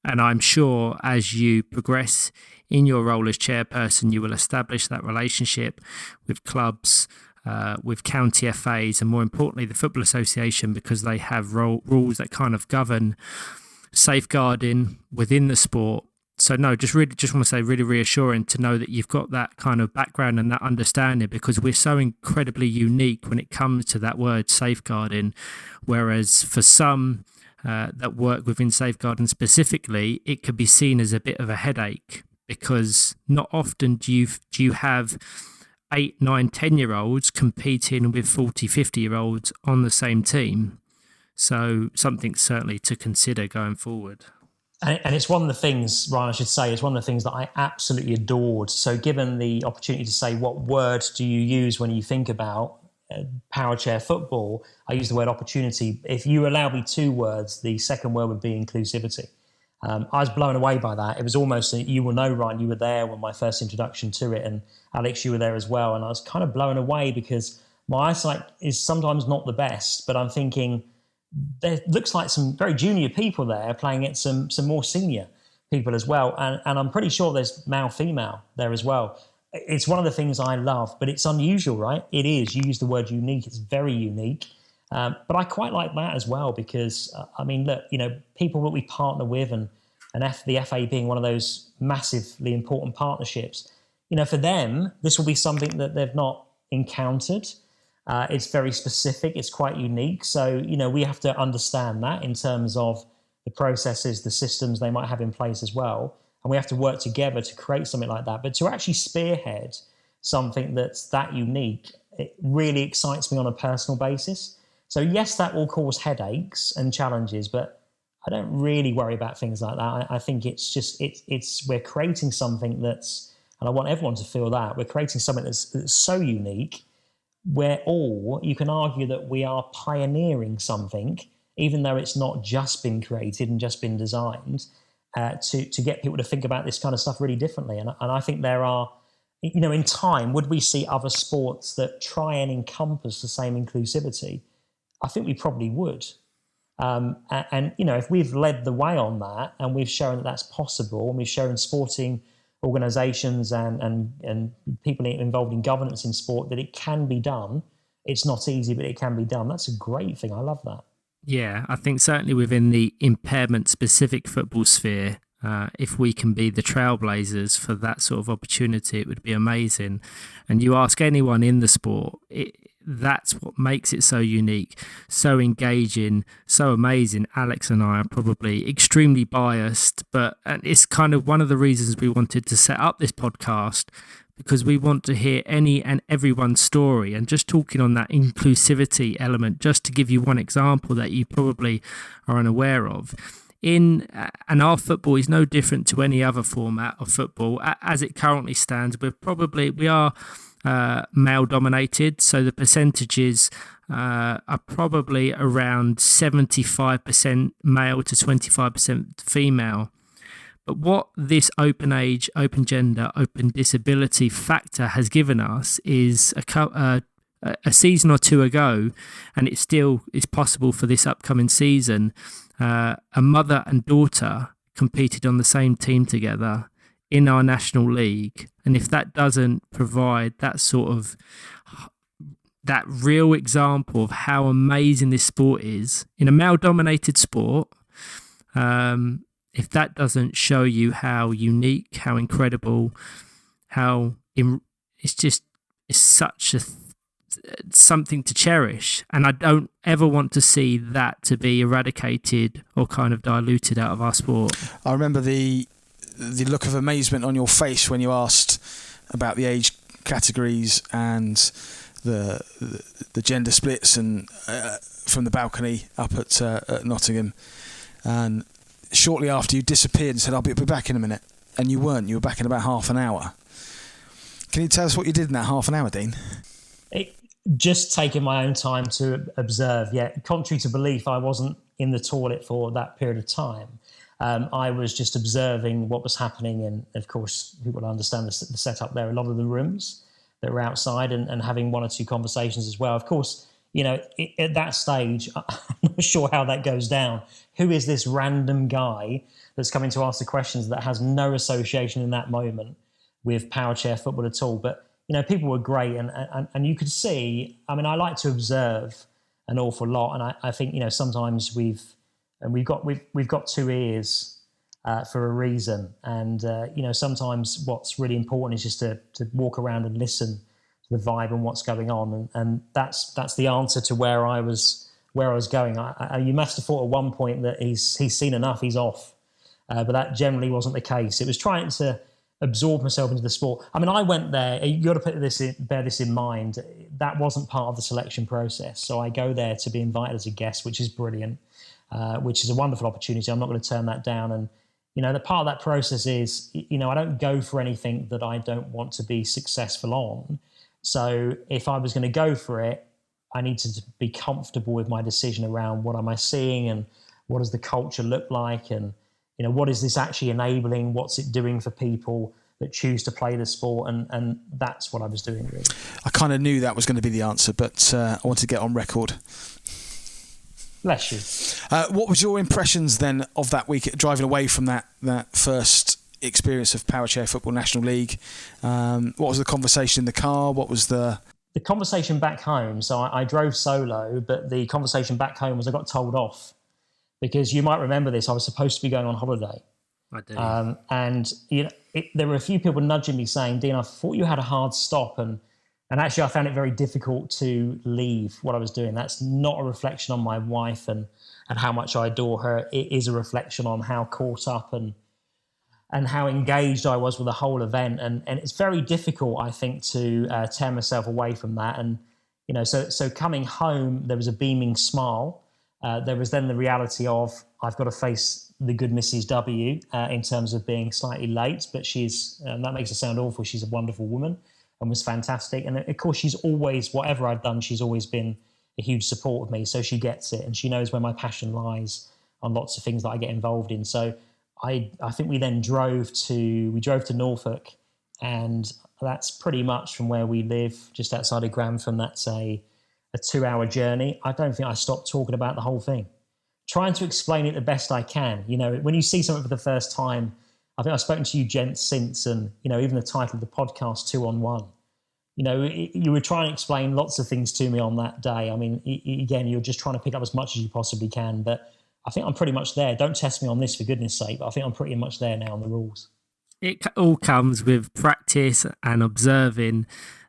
And I'm sure as you progress in your role as chairperson, you will establish that relationship with clubs, with county FAs, and more importantly, the Football Association, because they have rules that kind of govern safeguarding within the sport. So no, just want to say really reassuring to know that you've got that kind of background and that understanding, because we're so incredibly unique when it comes to that word safeguarding. Whereas for some that work within safeguarding specifically, it could be seen as a bit of a headache, because not often do you have 8, 9, 10-year-olds competing with 40, 50-year-olds on the same team. So something certainly to consider going forward.
And it's one of the things, Ryan, I should say, it's one of the things that I absolutely adored. So given the opportunity to say, what word do you use when you think about Powerchair Football, I use the word opportunity. If you allow me 2 words, the second word would be inclusivity. I was blown away by that. It was almost, you will know, Ryan, you were there when my first introduction to it, and Alex, you were there as well. And I was kind of blown away because my eyesight is sometimes not the best, but I'm thinking, there looks like some very junior people there playing at some more senior people as well. And I'm pretty sure there's male, female there as well. It's one of the things I love, but it's unusual, right? It is. You use the word unique. It's very unique. But I quite like that as well because, look, people that we partner with and the FA being one of those massively important partnerships, for them, this will be something that they've not encountered. It's very specific. It's quite unique. So, we have to understand that in terms of the processes, the systems they might have in place as well. And we have to work together to create something like that. But to actually spearhead something that's that unique, it really excites me on a personal basis. So yes, that will cause headaches and challenges, but I don't really worry about things like that. I think it's just, we're creating something that's, and I want everyone to feel that, we're creating something that's so unique. You can argue that we are pioneering something, even though it's not just been created and just been designed, to get people to think about this kind of stuff really differently. And I think there are, in time, would we see other sports that try and encompass the same inclusivity? I think we probably would. If we've led the way on that and we've shown that that's possible, and we've shown sporting organisations and people involved in governance in sport that it can be done. It's not easy, but it can be done. That's a great thing. I love that. Yeah,
I think certainly within the impairment-specific football sphere, if we can be the trailblazers for that sort of opportunity, it would be amazing. And you ask anyone in the sport, that's what makes it so unique, so engaging, so amazing. Alex and I are probably extremely biased, but it's kind of one of the reasons we wanted to set up this podcast, because we want to hear any and everyone's story. And just talking on that inclusivity element, just to give you one example that you probably are unaware of. And our football is no different to any other format of football. As it currently stands, we are male dominated, so the percentages are probably around 75% male to 25% female. But what this open age, open gender, open disability factor has given us is a season or two ago, and it still is possible for this upcoming season. A mother and daughter competed on the same team together in our national league. And if that doesn't provide that sort of that real example of how amazing this sport is in a male-dominated sport, if that doesn't show you how unique, how incredible, it's such something to cherish. And I don't ever want to see that to be eradicated or kind of diluted out of our sport.
I remember the look of amazement on your face when you asked about the age categories and the gender splits, and from the balcony up at Nottingham. And shortly after, you disappeared and said, "I'll be back in a minute." And you weren't. You were back in about half an hour. Can you tell us what you did in that half an hour, Dean?
Just taking my own time to observe. Yeah, contrary to belief, I wasn't in the toilet for that period of time. I was just observing what was happening, and of course, people understand the setup there. A lot of the rooms that were outside, and having one or two conversations as well. Of course, at that stage, I'm not sure how that goes down. Who is this random guy that's coming to ask the questions that has no association in that moment with Powerchair football at all? But people were great, and you could see. I mean, I like to observe an awful lot, and I think sometimes we've got two ears for a reason, and sometimes what's really important is just to walk around and listen to the vibe and what's going on, and that's the answer to where I was going. You must have thought at one point that he's seen enough, he's off, but that generally wasn't the case. It was trying to absorb myself into the sport. I mean, I went there. You got to bear this in mind. That wasn't part of the selection process. So I go there to be invited as a guest, which is brilliant, which is a wonderful opportunity. I'm not going to turn that down. And the part of that process is, I don't go for anything that I don't want to be successful on. So if I was going to go for it, I need to be comfortable with my decision around what am I seeing and what does the culture look like, and what is this actually enabling? What's it doing for people that choose to play the sport? And that's what I was doing, really.
I kind of knew that was going to be the answer, but I want to get on record.
Bless you.
What was your impressions then of that week, driving away from that first experience of Powerchair Football National League? What was the conversation in the car? What was the
conversation back home? So I drove solo, but the conversation back home was I got told off. Because you might remember this, I was supposed to be going on holiday.
I do.
And there were a few people nudging me saying, "Dean, I thought you had a hard stop." And actually, I found it very difficult to leave what I was doing. That's not a reflection on my wife and how much I adore her. It is a reflection on how caught up and how engaged I was with the whole event. And it's very difficult, I think, to tear myself away from that. And, so coming home, there was a beaming smile. There was then the reality of I've got to face the good Mrs. W in terms of being slightly late, but she's, that makes her sound awful, she's a wonderful woman and was fantastic. And of course, she's always, whatever I've done, she's always been a huge support of me. So she gets it, and she knows where my passion lies on lots of things that I get involved in. So I think we then drove to Norfolk, and that's pretty much from where we live, just outside of Grantham. That's a 2-hour journey. I don't think I stopped talking about the whole thing, trying to explain it the best I can. When you see something for the first time, I think I've spoken to you gents since, and even the title of the podcast, 2 on 1. You were trying to explain lots of things to me on that day. I mean, again, you're just trying to pick up as much as you possibly can, but I think I'm pretty much there. Don't test me on this, for goodness sake, but I think I'm pretty much there now on the rules.
It all comes with practice and observing,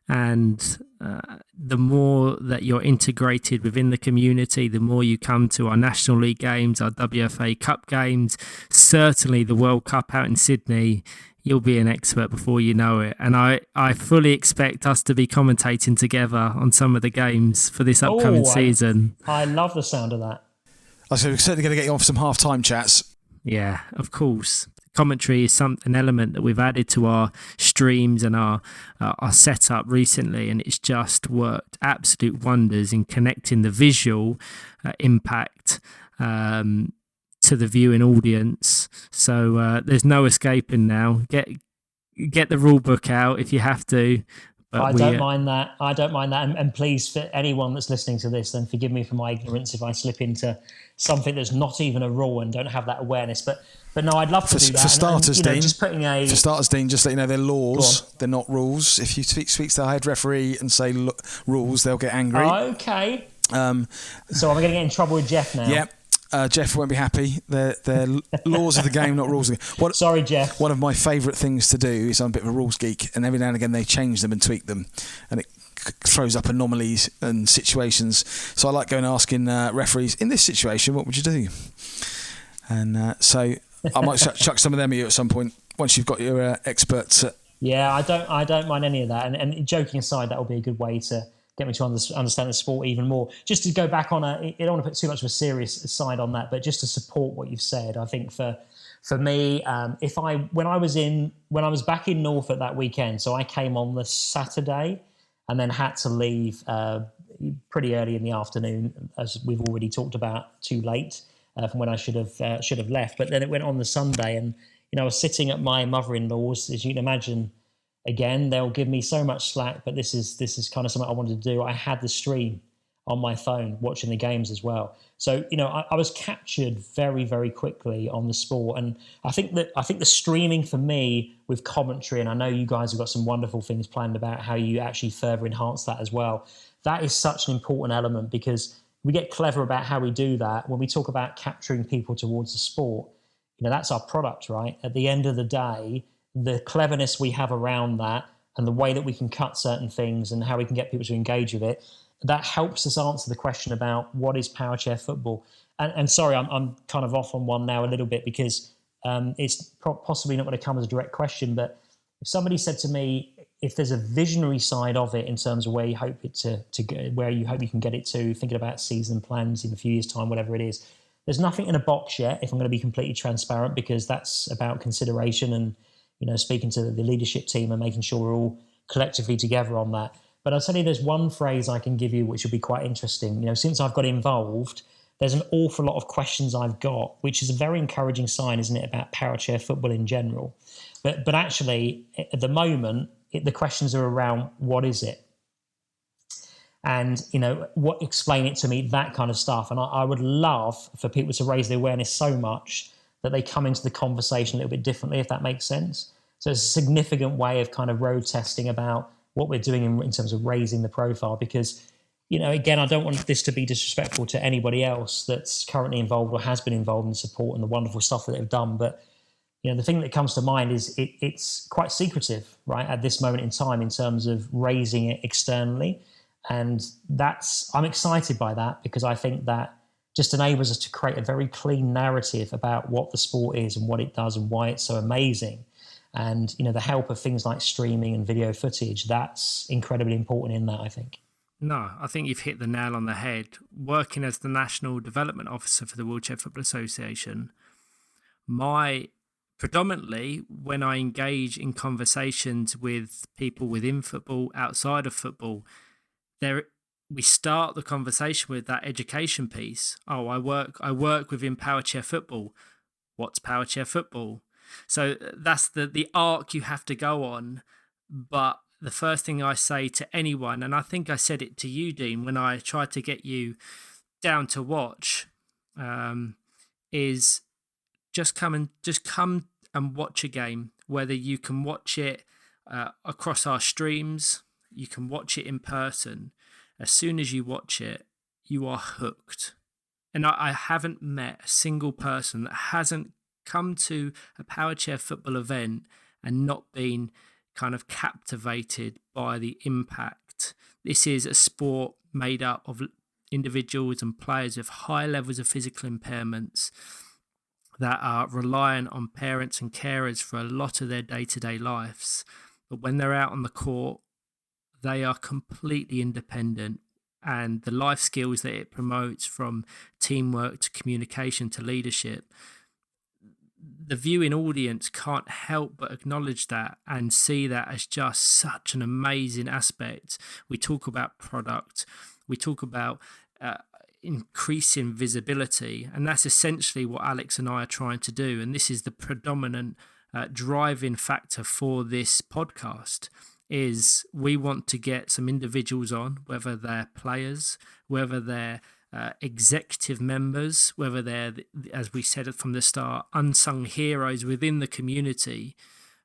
and the more that you're integrated within the community, the more you come to our National League games, our WFA Cup games, certainly the World Cup out in Sydney, you'll be an expert before you know it. And I fully expect us to be commentating together on some of the games for this upcoming season.
I love the sound of that.
So we're certainly going to get you on for some half-time chats.
Yeah, of course. Commentary is an element that we've added to our streams and our setup recently, and it's just worked absolute wonders in connecting the visual impact to the viewing audience. So there's no escaping now. Get the rule book out if you have to. But
I don't mind that. And please, for anyone that's listening to this, then forgive me for my ignorance if I slip into something that's not even a rule and don't have that awareness. But no, I'd love to do that.
For starters, Dean,
just putting
just let you know they're laws. They're not rules. If you speak to the head referee and say rules, they'll get angry.
Okay. So am I going to get in trouble with Jeff now?
Yep. Jeff won't be happy. They're laws of the game, not rules of the game.
Sorry, Jeff.
One of my favourite things to do is I'm a bit of a rules geek, and every now and again they change them and tweak them, and it throws up anomalies and situations. So I like going and asking referees, in this situation, what would you do? And so I might chuck some of them at you at some point once you've got your experts.
Yeah, I don't mind any of that. And joking aside, that will be a good way to get me to understand the sport even more. Just to go back on I don't want to put too much of a serious side on that, but just to support what you've said, I think for me, when I was back in Norfolk that weekend, so I came on the Saturday and then had to leave pretty early in the afternoon, as we've already talked about, too late from when I should have left. But then it went on the Sunday, and I was sitting at my mother-in-law's, as you can imagine. Again, they'll give me so much slack, but this is kind of something I wanted to do. I had the stream on my phone watching the games as well. So, I was captured very, very quickly on the sport. And I think the streaming for me with commentary, and I know you guys have got some wonderful things planned about how you actually further enhance that as well. That is such an important element, because we get clever about how we do that. When we talk about capturing people towards the sport, that's our product, right? At the end of the day, the cleverness we have around that and the way that we can cut certain things and how we can get people to engage with it, that helps us answer the question about what is Powerchair football. And sorry, I'm kind of off on one now a little bit, because it's possibly not going to come as a direct question, but if somebody said to me, if there's a visionary side of it in terms of where you hope it to go, where you hope you can get it to, thinking about season plans in a few years' time, whatever it is, there's nothing in a box yet, if I'm going to be completely transparent, because that's about consideration and speaking to the leadership team and making sure we're all collectively together on that. But I'll tell you, there's one phrase I can give you which will be quite interesting. Since I've got involved, there's an awful lot of questions I've got, which is a very encouraging sign, isn't it, about Powerchair football in general. But actually, at the moment, the questions are around what is it? And, explain it to me, that kind of stuff. And I would love for people to raise their awareness so much that they come into the conversation a little bit differently, if that makes sense. So it's a significant way of kind of road testing about what we're doing in terms of raising the profile, because, again, I don't want this to be disrespectful to anybody else that's currently involved or has been involved in support and the wonderful stuff that they've done. But, the thing that comes to mind is it's quite secretive, right, at this moment in time in terms of raising it externally. And I'm excited by that, because I think that just enables us to create a very clean narrative about what the sport is and what it does and why it's so amazing. And, the help of things like streaming and video footage, that's incredibly important in that, I think.
No, I think you've hit the nail on the head. Working as the National Development Officer for the Wheelchair Football Association, predominantly when I engage in conversations with people within football, outside of football, we start the conversation with that education piece. Oh, I work within Powerchair football. What's Powerchair football? So that's the arc you have to go on. But the first thing I say to anyone, and I think I said it to you, Dean, when I tried to get you down to watch, is just come and watch a game. Whether you can watch it across our streams, you can watch it in person. As soon as you watch it, you are hooked. And I haven't met a single person that hasn't come to a Powerchair football event and not been kind of captivated by the impact This is a sport made up of individuals and players with high levels of physical impairments that are reliant on parents and carers for a lot of their day-to-day lives. But when they're out on the court, they are completely independent, and the life skills that it promotes, from teamwork to communication to leadership, the viewing audience can't help but acknowledge that and see that as just such an amazing aspect. We talk about product, we talk about increasing visibility, and that's essentially what Alex and I are trying to do. And this is the predominant driving factor for this podcast. Is we want to get some individuals on, whether they're players, whether they're executive members, whether they're, as we said from the start, unsung heroes within the community,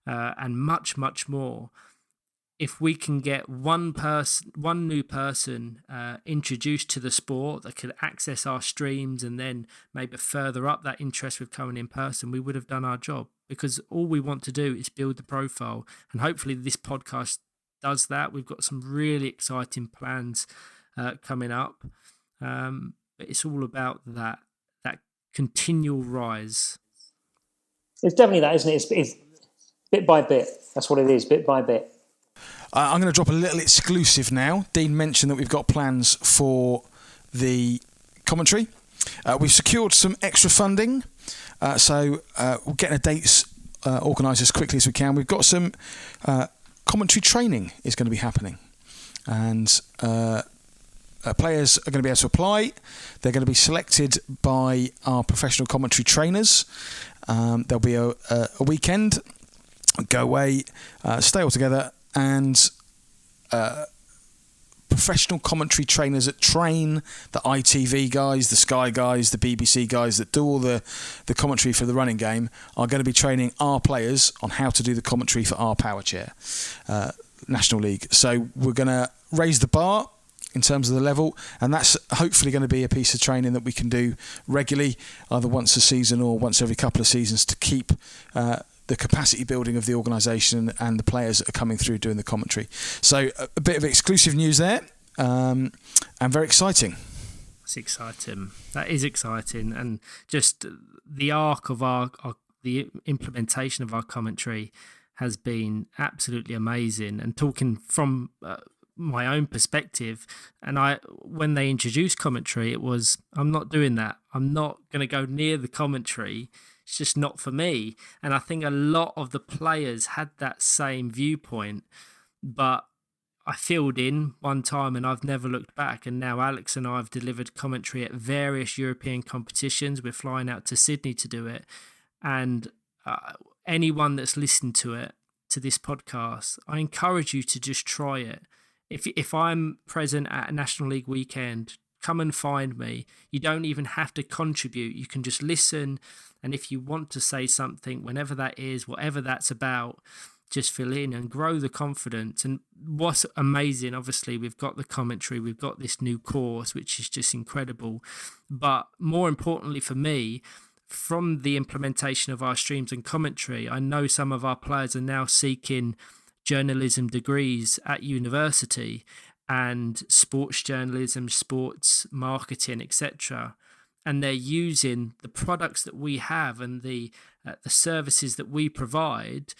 and much, much more. If we can get one new person introduced to the sport that could access our streams and then maybe further up that interest with coming in person, we would have done our job. Because all we want to do is build the profile, and hopefully this podcast does that. We've got some really exciting plans coming up, but it's all about that continual rise.
It's definitely that, isn't it? It's bit by bit. That's what it is, bit by bit.
I'm going to drop a little exclusive now. Dean mentioned that we've got plans for the commentary. We've secured some extra funding, so we're getting the dates organised as quickly as we can. We've got some commentary training is going to be happening, and players are going to be able to apply. They're going to be selected by our professional commentary trainers. There'll be a weekend, go away, stay all together, and professional commentary trainers that train the ITV guys, the Sky guys, the BBC guys that do all the commentary for the running game are going to be training our players on how to do the commentary for our Powerchair National League. So we're going to raise the bar in terms of the level, and that's hopefully going to be a piece of training that we can do regularly, either once a season or once every couple of seasons, to keep the capacity building of the organisation and the players that are coming through doing the commentary. So a bit of exclusive news there, and very exciting.
It's exciting. That is exciting, and just the arc of the implementation of our commentary has been absolutely amazing. And talking from my own perspective, and when they introduced commentary, it was, I'm not doing that. I'm not going to go near the commentary. It's just not for me. And I think a lot of the players had that same viewpoint, but I filled in one time and I've never looked back. And now Alex and I have delivered commentary at various European competitions. We're flying out to Sydney to do it. And anyone that's listened to this podcast, I encourage you to just try it. If I'm present at a National League weekend, come and find me. You don't even have to contribute. You can just listen. And if you want to say something, whenever that is, whatever that's about, just fill in and grow the confidence. And what's amazing, obviously, we've got the commentary, we've got this new course, which is just incredible. But more importantly for me, from the implementation of our streams and commentary, I know some of our players are now seeking journalism degrees at university, and sports journalism, sports marketing, etc. And they're using the products that we have and the services that we provide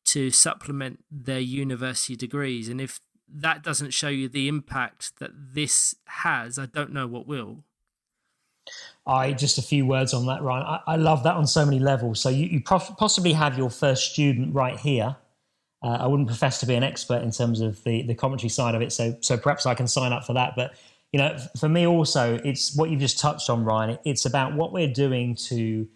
to supplement their university degrees. And if that doesn't show you the impact that this has, I don't know what will.
Just a few words on that, Ryan. I love that on so many levels. So you possibly have your first student right here. I wouldn't profess to be an expert in terms of the commentary side of it, so perhaps I can sign up for that. But for me also, it's what you've just touched on, Ryan. It's about what we're doing to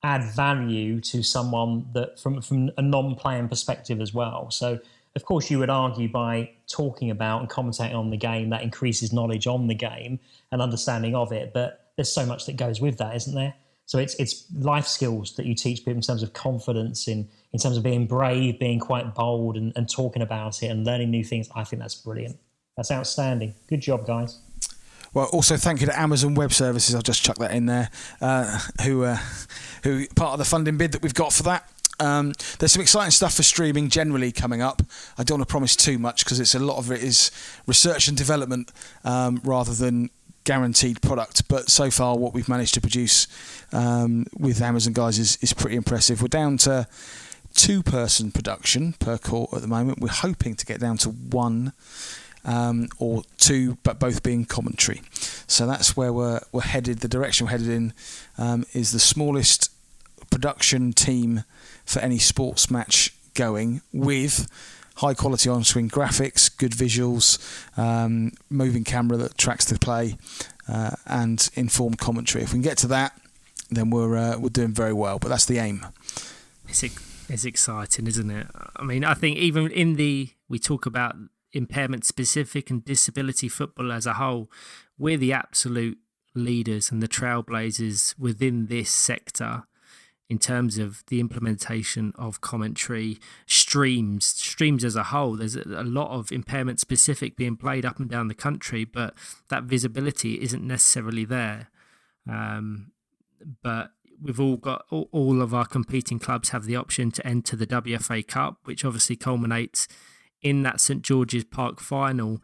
add value to someone that from a non-playing perspective as well. So, of course, you would argue by talking about and commentating on the game that increases knowledge on the game and understanding of it. But there's so much that goes with that, isn't there? So it's life skills that you teach people in terms of confidence, in terms of being brave, being quite bold and talking about it and learning new things. I think that's brilliant. That's outstanding. Good job, guys.
Well, also thank you to Amazon Web Services. I'll just chuck that in there, who part of the funding bid that we've got for that. There's some exciting stuff for streaming generally coming up. I don't want to promise too much because a lot of it is research and development rather than guaranteed product. But so far, what we've managed to produce with Amazon guys is pretty impressive. We're down to 2-person production per court at the moment. We're hoping to get down to 1 or 2, but both being commentary. So that's where we're headed. The direction we're headed in is the smallest production team for any sports match going, with high quality on-screen graphics, good visuals, moving camera that tracks the play, and informed commentary. If we can get to that, then we're doing very well. But that's the aim.
It's exciting, isn't it? I mean, I think even we talk about impairment specific and disability football as a whole, we're the absolute leaders and the trailblazers within this sector in terms of the implementation of commentary, streams as a whole. There's a lot of impairment specific being played up and down the country, but that visibility isn't necessarily there. But we've all got all of our competing clubs have the option to enter the WFA Cup, which obviously culminates in that St George's Park final,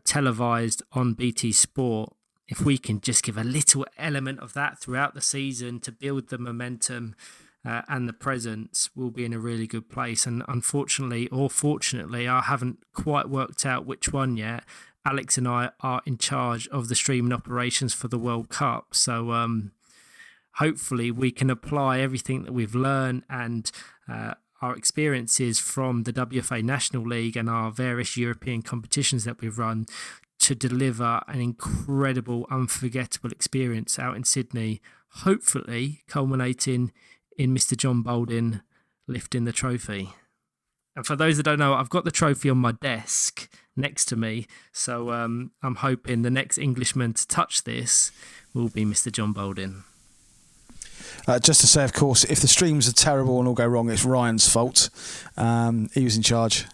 televised on BT Sport. If we can just give a little element of that throughout the season to build the momentum and the presence, we'll be in a really good place. And unfortunately, or fortunately, I haven't quite worked out which one yet. Alex and I are in charge of the streaming operations for the World Cup. So hopefully we can apply everything that we've learned and our experiences from the WFA National League and our various European competitions that we've run to deliver an incredible, unforgettable experience out in Sydney, hopefully culminating in Mr. John Baldwin lifting the trophy. And for those that don't know, I've got the trophy on my desk next to me, so I'm hoping the next Englishman to touch this will be Mr. John Baldwin.
Just to say, of course, if the streams are terrible and all go wrong, it's Ryan's fault. He was in charge.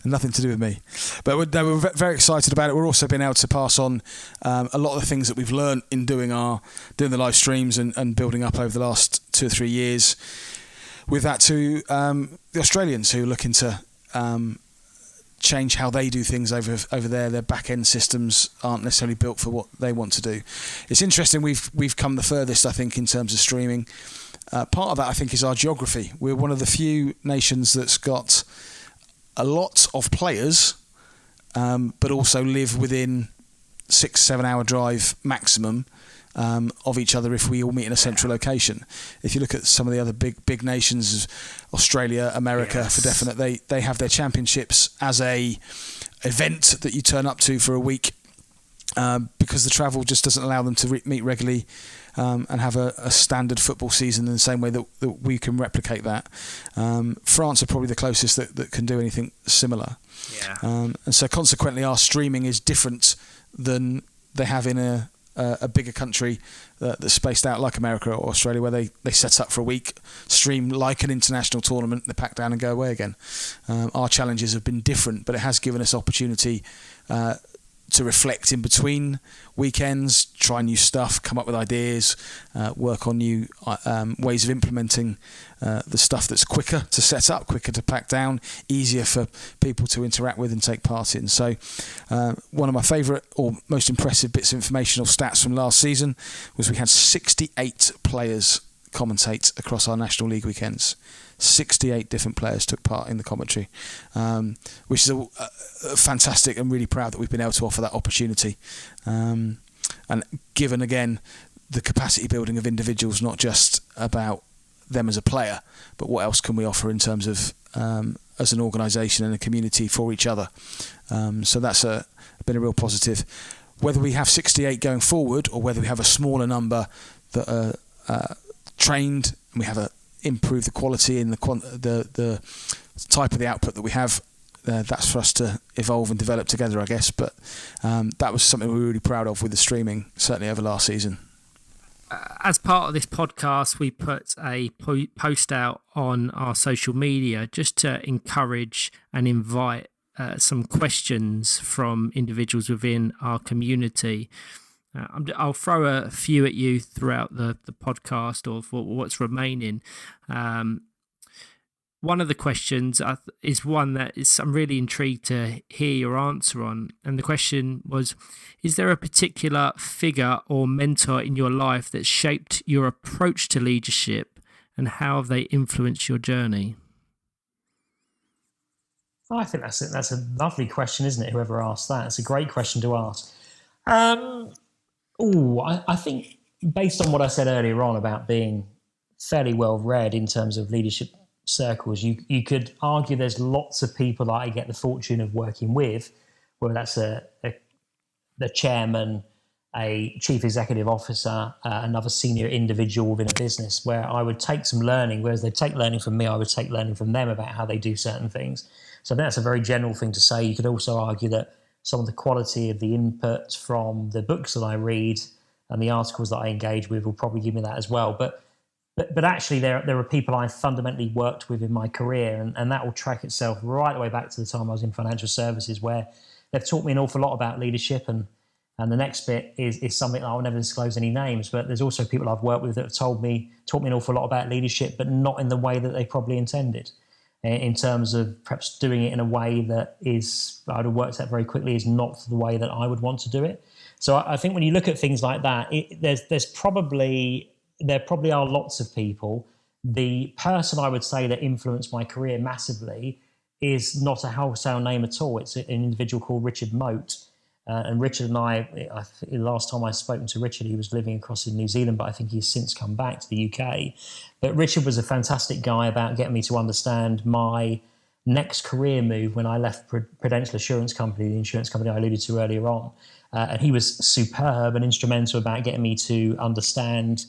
Nothing to do with me. But we're very excited about it. We're also being able to pass on a lot of the things that we've learned in doing the live streams and building up over the last 2 or 3 years with that to the Australians who are looking to change how they do things over there. Their back-end systems aren't necessarily built for what they want to do. It's interesting, we've come the furthest, I think, in terms of streaming. Part of that, I think, is our geography. We're one of the few nations that's got a lot of players, but also live within 6-7 hour drive maximum of each other if we all meet in a central location. If you look at some of the other big nations, Australia, America, yes, for definite, they have their championships as a event that you turn up to for a week because the travel just doesn't allow them to meet regularly and have a standard football season in the same way that we can replicate that. France are probably the closest that can do anything similar.
Yeah.
And so consequently our streaming is different than they have in a bigger country that's spaced out like America or Australia, where they set up for a week, stream like an international tournament, they pack down and go away again. Our challenges have been different, but it has given us opportunity to reflect in between weekends, try new stuff, come up with ideas, work on new ways of implementing the stuff that's quicker to set up, quicker to pack down, easier for people to interact with and take part in. So one of my favourite or most impressive bits of information or stats from last season was we had 68 players commentate across our National League weekends. 68 different players took part in the commentary, which is a fantastic, and really proud that we've been able to offer that opportunity. And given, again, the capacity building of individuals, not just about them as a player, but what else can we offer in terms of as an organisation and a community for each other. So that's been a real positive. Whether we have 68 going forward or whether we have a smaller number that are trained and we have improve the quality and the type of the output that we have, that's for us to evolve and develop together, I guess. But that was something we were really proud of with the streaming, certainly over last season.
As part of this podcast, we put a post out on our social media just to encourage and invite some questions from individuals within our community. I'll throw a few at you throughout the podcast or for what's remaining. One of the questions is one that I'm really intrigued to hear your answer on. And the question was, is there a particular figure or mentor in your life that shaped your approach to leadership, and how have they influenced your journey?
I think that's a lovely question, isn't it? Whoever asked that, it's a great question to ask. I think based on what I said earlier on about being fairly well read in terms of leadership circles, you could argue there's lots of people that I get the fortune of working with, whether that's the chairman, a chief executive officer, another senior individual within a business, where I would take some learning, whereas they take learning from me, I would take learning from them about how they do certain things. So I think that's a very general thing to say. You could also argue that some of the quality of the input from the books that I read and the articles that I engage with will probably give me that as well. But actually, there are people I fundamentally worked with in my career, and that will track itself right the way back to the time I was in financial services, where they've taught me an awful lot about leadership. And the next bit is something that I will never disclose any names, but there's also people I've worked with that have taught me an awful lot about leadership, but not in the way that they probably intended, in terms of perhaps doing it in a way that is, I would have worked out very quickly, is not the way that I would want to do it. So I think when you look at things like that, there probably are lots of people. The person I would say that influenced my career massively is not a wholesale name at all. It's an individual called Richard Mote. And Richard and I the last time I spoke to Richard, he was living across in New Zealand, but I think he's since come back to the UK. But Richard was a fantastic guy about getting me to understand my next career move when I left Prudential Assurance Company, the insurance company I alluded to earlier on. And he was superb and instrumental about getting me to understand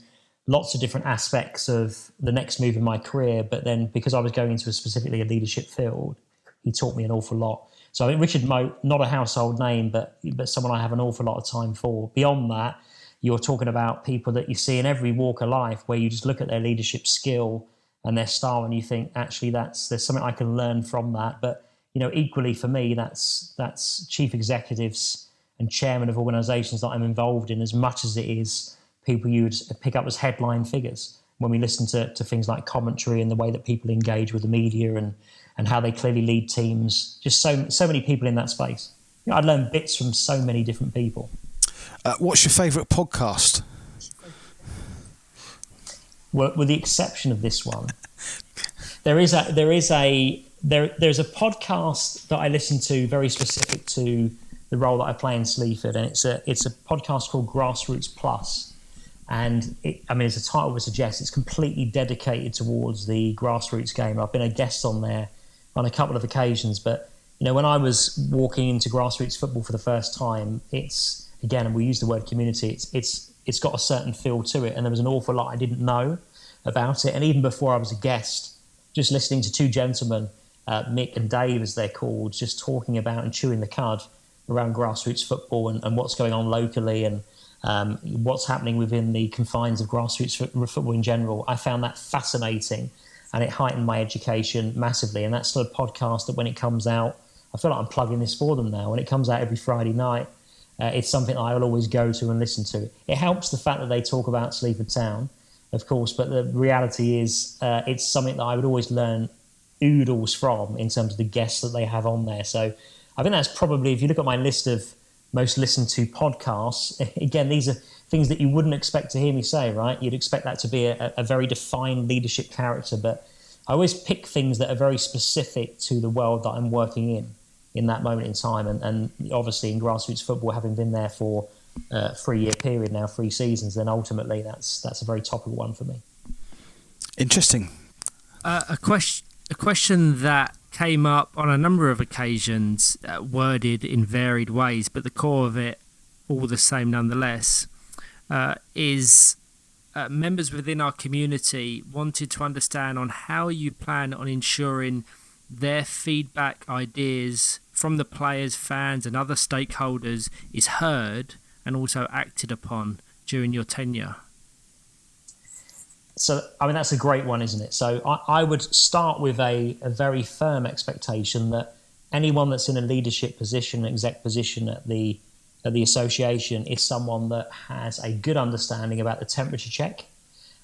lots of different aspects of the next move in my career. But then because I was going into specifically a leadership field, he taught me an awful lot. So I think Richard Mote, not a household name, but someone I have an awful lot of time for. Beyond that, you're talking about people that you see in every walk of life, where you just look at their leadership skill and their style and you think, actually, there's something I can learn from that. But, equally for me, that's chief executives and chairman of organizations that I'm involved in, as much as it is people you would pick up as headline figures when we listen to things like commentary and the way that people engage with the media and how they clearly lead teams. Just so many people in that space. I'd learned bits from so many different people.
What's your favourite podcast?
Well, with the exception of this one, there's a podcast that I listen to very specific to the role that I play in Sleaford, and it's a podcast called Grassroots Plus. And as the title would suggest, it's completely dedicated towards the grassroots game. I've been a guest on there on a couple of occasions, but when I was walking into grassroots football for the first time, it's, again, and we use the word community, it's got a certain feel to it, and there was an awful lot I didn't know about it. And even before I was a guest, just listening to two gentlemen, Mick and Dave as they're called, just talking about and chewing the cud around grassroots football and what's going on locally and what's happening within the confines of grassroots football in general. I found that fascinating, and it heightened my education massively. And that's still a podcast that when it comes out, I feel like I'm plugging this for them now. When it comes out every Friday night, it's something I will always go to and listen to. It helps the fact that they talk about Sleaford Town, of course, but the reality is it's something that I would always learn oodles from in terms of the guests that they have on there. So I think that's probably, if you look at my list of most listened to podcasts, again, these are things that you wouldn't expect to hear me say, right? You'd expect that to be a very defined leadership character, but I always pick things that are very specific to the world that I'm working in that moment in time. And obviously in grassroots football, having been there for a 3-year period now, 3 seasons, then ultimately that's a very topical one for me.
Interesting.
A question that came up on a number of occasions, worded in varied ways, but the core of it all the same nonetheless, is members within our community wanted to understand on how you plan on ensuring their feedback, ideas from the players, fans and other stakeholders is heard and also acted upon during your tenure.
So, that's a great one, isn't it? So I would start with a very firm expectation that anyone that's in a leadership position, exec position at the at the association is someone that has a good understanding about the temperature check.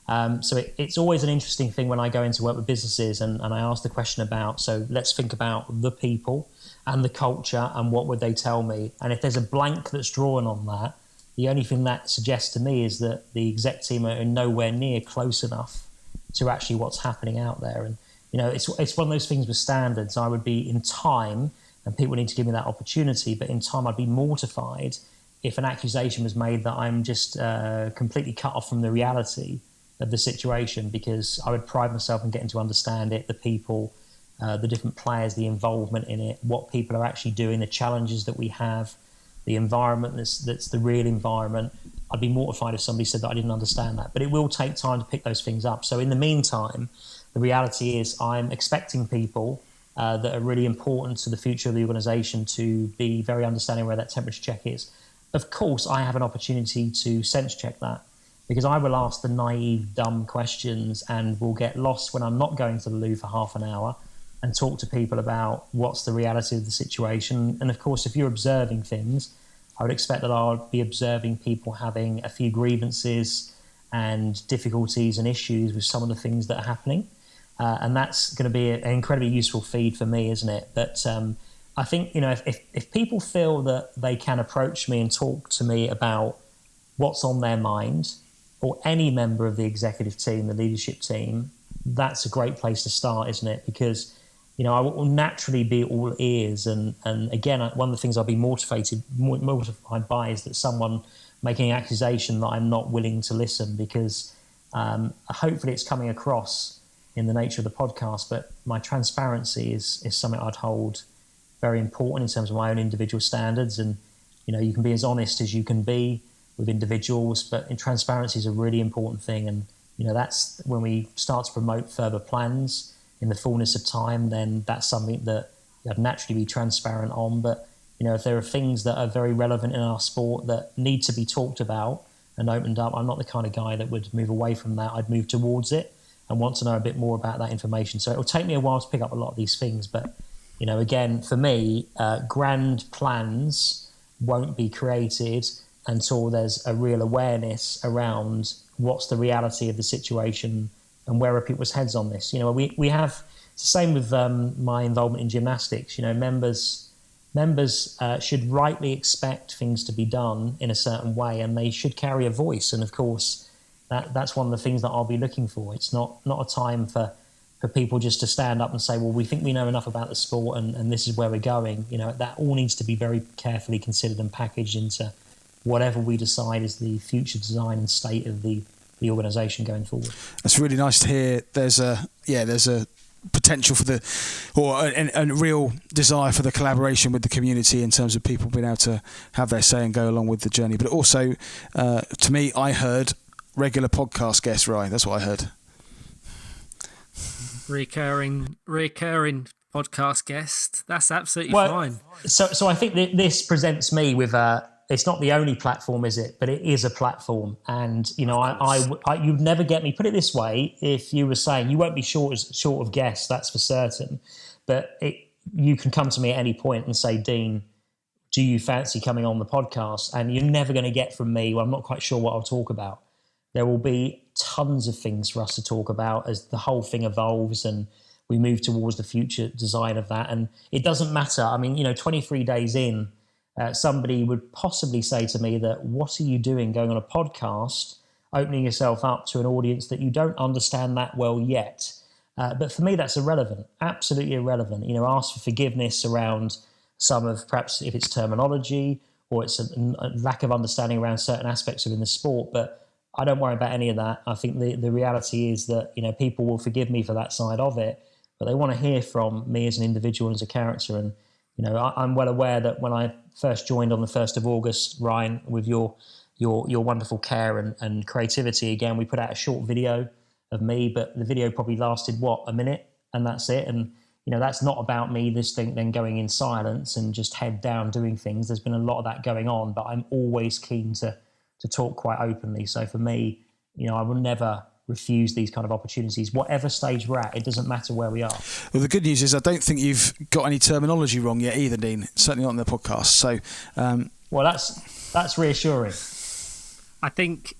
So it's always an interesting thing when I go into work with businesses and I ask the question about, so let's think about the people and the culture and what would they tell me? And if there's a blank that's drawn on that, the only thing that suggests to me is that the exec team are nowhere near close enough to actually what's happening out there. And, it's one of those things with standards. I would be in time, and people need to give me that opportunity, but in time I'd be mortified if an accusation was made that I'm just completely cut off from the reality of the situation, because I would pride myself in getting to understand it, the people, the different players, the involvement in it, what people are actually doing, the challenges that we have, the environment that's the real environment. I'd be mortified if somebody said that I didn't understand that, but it will take time to pick those things up. So in the meantime, the reality is I'm expecting people that are really important to the future of the organisation to be very understanding where that temperature check is. Of course, I have an opportunity to sense check that, because I will ask the naive, dumb questions and will get lost when I'm not going to the loo for half an hour and talk to people about what's the reality of the situation. And of course, if you're observing things, I would expect that I'll be observing people having a few grievances and difficulties and issues with some of the things that are happening. And that's going to be an incredibly useful feed for me, isn't it? But I think, if people feel that they can approach me and talk to me about what's on their mind, or any member of the executive team, the leadership team, that's a great place to start, isn't it? Because, I will naturally be all ears. And again, one of the things I'll be mortified by is that someone making an accusation that I'm not willing to listen, because hopefully it's coming across in the nature of the podcast, but my transparency is something I'd hold very important in terms of my own individual standards. And, you can be as honest as you can be with individuals, but transparency is a really important thing. And, that's when we start to promote further plans in the fullness of time, then that's something that I'd naturally be transparent on. But, if there are things that are very relevant in our sport that need to be talked about and opened up, I'm not the kind of guy that would move away from that. I'd move towards it and want to know a bit more about that information. So it'll take me a while to pick up a lot of these things. But, again, for me, grand plans won't be created until there's a real awareness around what's the reality of the situation and where are people's heads on this. We have, it's the same with my involvement in gymnastics. Members should rightly expect things to be done in a certain way, and they should carry a voice. And of course, that's one of the things that I'll be looking for. It's not a time for people just to stand up and say, well, we think we know enough about the sport and this is where we're going. That all needs to be very carefully considered and packaged into whatever we decide is the future design and state of the organisation going forward.
That's really nice to hear. There's a potential for a real desire for the collaboration with the community in terms of people being able to have their say and go along with the journey. But also, to me, I heard regular podcast guest, Ryan. That's what I heard.
Recurring podcast guest. That's absolutely fine.
So I think that this presents me with it's not the only platform, is it? But it is a platform. And, you'd never get me, put it this way, if you were saying you won't be short of guests, that's for certain. But you can come to me at any point and say, Dean, do you fancy coming on the podcast? And you're never going to get from me, well, I'm not quite sure what I'll talk about. There will be tons of things for us to talk about as the whole thing evolves and we move towards the future design of that. And it doesn't matter. 23 days in, somebody would possibly say to me that, what are you doing going on a podcast, opening yourself up to an audience that you don't understand that well yet? But for me, that's irrelevant, absolutely irrelevant. Ask for forgiveness around some of, perhaps if it's terminology or it's a lack of understanding around certain aspects within the sport. But I don't worry about any of that. I think the reality is that, people will forgive me for that side of it, but they want to hear from me as an individual and as a character. And, I'm well aware that when I first joined on the 1st of August, Ryan, with your wonderful care and creativity, again, we put out a short video of me, but the video probably lasted, a minute, and that's it. And, that's not about me, this thing then going in silence and just head down doing things. There's been a lot of that going on, but I'm always keen to talk quite openly. So for me, I will never refuse these kind of opportunities. Whatever stage we're at, it doesn't matter where we are.
Well, the good news is I don't think you've got any terminology wrong yet either, Dean. Certainly not on the podcast. So,
well, that's reassuring.
I think.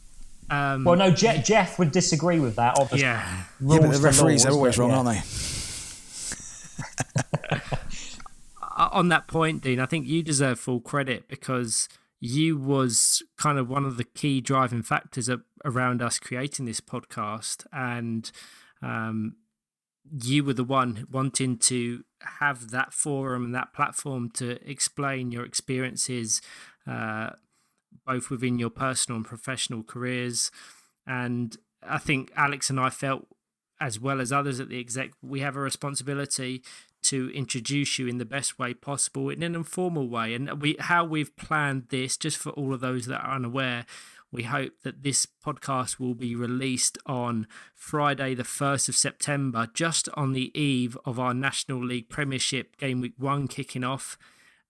Well, no, Jeff would disagree with that. Obviously,
yeah,
but the referees are always wrong, aren't they?
On that point, Dean, I think you deserve full credit because you was kind of one of the key driving factors around us creating this podcast, and you were the one wanting to have that forum and that platform to explain your experiences, both within your personal and professional careers. And I think Alex and I felt, as well as others at the exec, we have a responsibility to introduce you in the best way possible, in an informal way. And how we've planned this, just for all of those that are unaware, we hope that this podcast will be released on Friday, the 1st of September, just on the eve of our National League Premiership Game Week 1 kicking off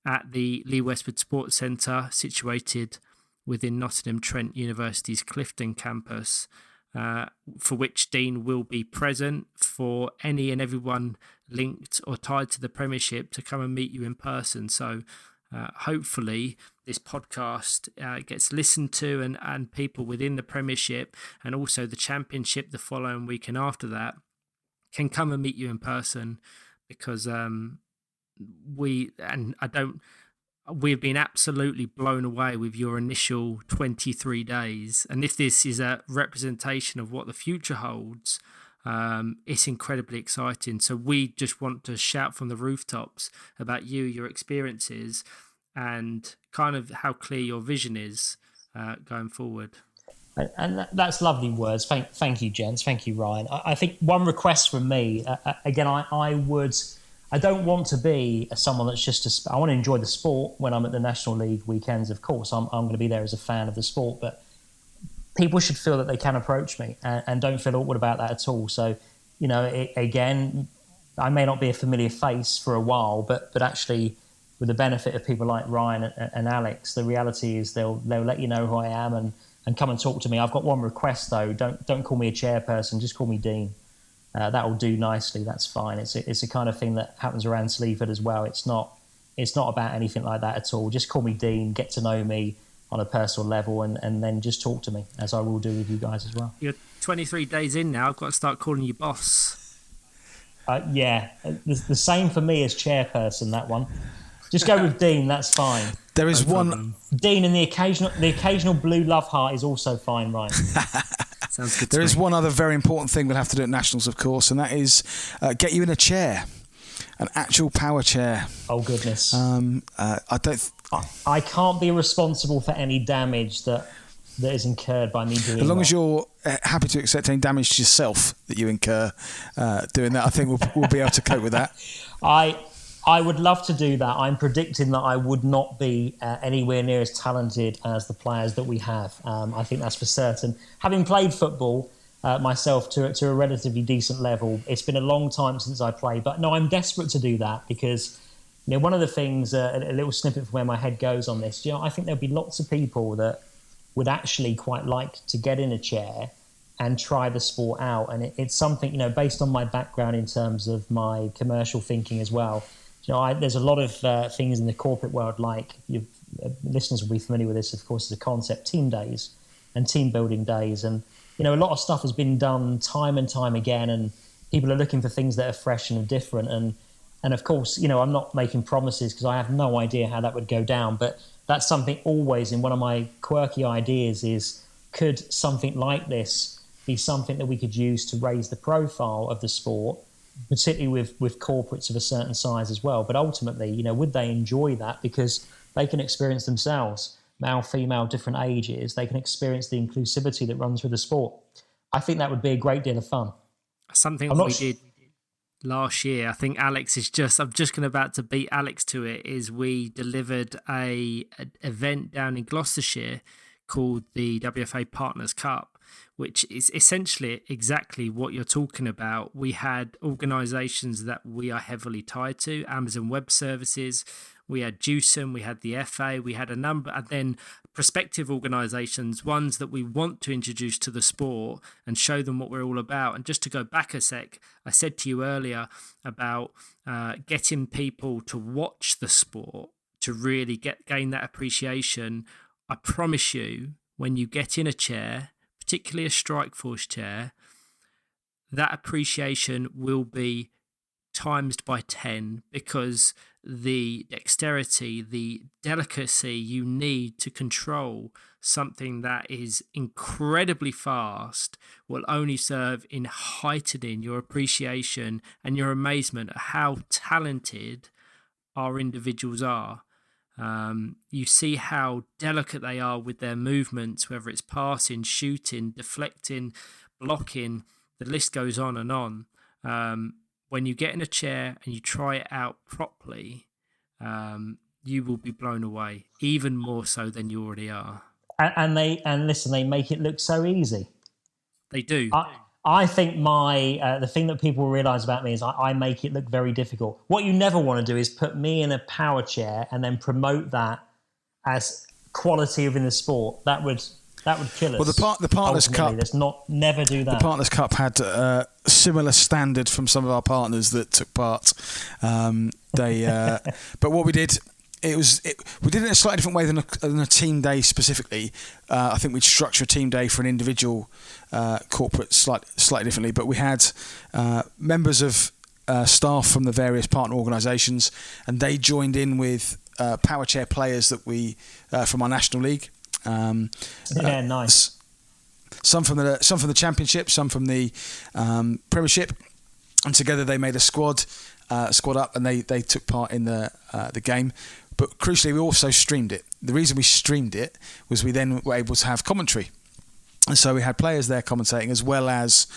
at the Lee Westwood Sports Centre, situated within Nottingham Trent University's Clifton campus, for which Dean will be present for any and everyone linked or tied to the Premiership to come and meet you in person. So hopefully this podcast gets listened to, and people within the Premiership and also the Championship the following week and after that can come and meet you in person, because we've been absolutely blown away with your initial 23 days. And if this is a representation of what the future holds, it's incredibly exciting. So we just want to shout from the rooftops about you, your experiences, and kind of how clear your vision is going forward.
And that's lovely words. Thank you, gents. Thank you, Ryan. I think one request from me, again, I don't want to be someone that's just I want to enjoy the sport when I'm at the National League weekends. Of course, I'm going to be there as a fan of the sport, but people should feel that they can approach me and don't feel awkward about that at all. So, again, I may not be a familiar face for a while, but actually, with the benefit of people like Ryan and Alex, the reality is they'll let you know who I am and come and talk to me. I've got one request though: don't call me a chairperson, just call me Dean. That will do nicely. That's fine. It's a kind of thing that happens around Sleaford as well. It's not about anything like that at all. Just call me Dean, get to know me on a personal level, and then just talk to me, as I will do with you guys as well.
You're 23 days in now. I've got to start calling you boss.
Yeah, the same for me as chairperson, that one. Just go with Dean, that's fine.
There is one...
Dean, and the occasional blue love heart is also fine, Ryan.
Sounds good.
There is one other very important thing we'll have to do at Nationals, of course, and that is get you in a chair, an actual power chair.
Oh goodness!
I
can't be responsible for any damage that is incurred by me doing.
As long as you're happy to accept any damage to yourself that you incur doing that, I think we'll be able to cope with that.
I would love to do that. I'm predicting that I would not be anywhere near as talented as the players that we have. I think that's for certain. Having played football myself to a relatively decent level, it's been a long time since I played. But no, I'm desperate to do that because one of the things, a little snippet from where my head goes on this, I think there'll be lots of people that would actually quite like to get in a chair and try the sport out. And it's something, based on my background in terms of my commercial thinking as well. There's a lot of things in the corporate world, like listeners will be familiar with this, of course, as a concept, team days and team building days. And, a lot of stuff has been done time and time again, and people are looking for things that are fresh and different. And of course, I'm not making promises because I have no idea how that would go down. But that's something always in one of my quirky ideas is, could something like this be something that we could use to raise the profile of the sport, particularly with corporates of a certain size as well. But ultimately, would they enjoy that? Because they can experience themselves, male, female, different ages. They can experience the inclusivity that runs with the sport. I think that would be a great deal of fun.
Something we did last year, I think Alex is I'm just about to beat Alex to it, is we delivered an event down in Gloucestershire called the WFA Partners Cup, which is essentially exactly what you're talking about. We had organisations that we are heavily tied to, Amazon Web Services. we had Dewson, we had the FA, we had a number, and then prospective organisations, ones that we want to introduce to the sport and show them what we're all about. And just to go back a sec, I said to you earlier about getting people to watch the sport to really gain that appreciation. I promise you, when you get in a chair, particularly a Strikeforce chair, that appreciation will be times by 10, because the dexterity, the delicacy you need to control something that is incredibly fast will only serve in heightening your appreciation and your amazement at how talented our individuals are. You see how delicate they are with their movements, whether it's passing, shooting, deflecting, blocking, the list goes on and on. When you get in a chair and you try it out properly, you will be blown away, even more so than you already are.
And listen, they make it look so easy.
They do.
I think the thing that people realise about me is I make it look very difficult. What you never want to do is put me in a power chair and then promote that as quality within the sport. That would kill us.
Well, the Partners Cup.
Let's never do that.
The Partners Cup had a similar standard from some of our partners that took part. But what we did, we did it in a slightly different way than a team day specifically. I think we'd structure a team day for an individual corporate slightly differently. But we had members of staff from the various partner organisations, and they joined in with Powerchair players that we from our national league.
Nice.
Some from the Championship, some from the Premiership, and together they made a squad up, and they took part in the game. But crucially, we also streamed it. The reason we streamed it was we then were able to have commentary, and so we had players there commentating, as well as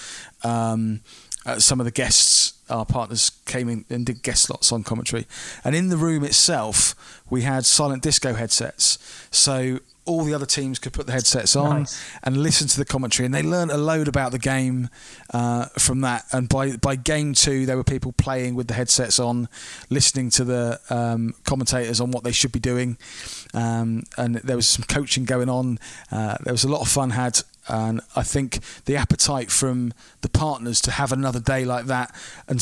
some of the guests. Our partners came in and did guest slots on commentary, and in the room itself, we had silent disco headsets. So all the other teams could put the headsets on and listen to the commentary, and they learned a load about the game from that. And by game 2, there were people playing with the headsets on, listening to the commentators on what they should be doing, and there was some coaching going on. There was a lot of fun had, and I think the appetite from the partners to have another day like that, and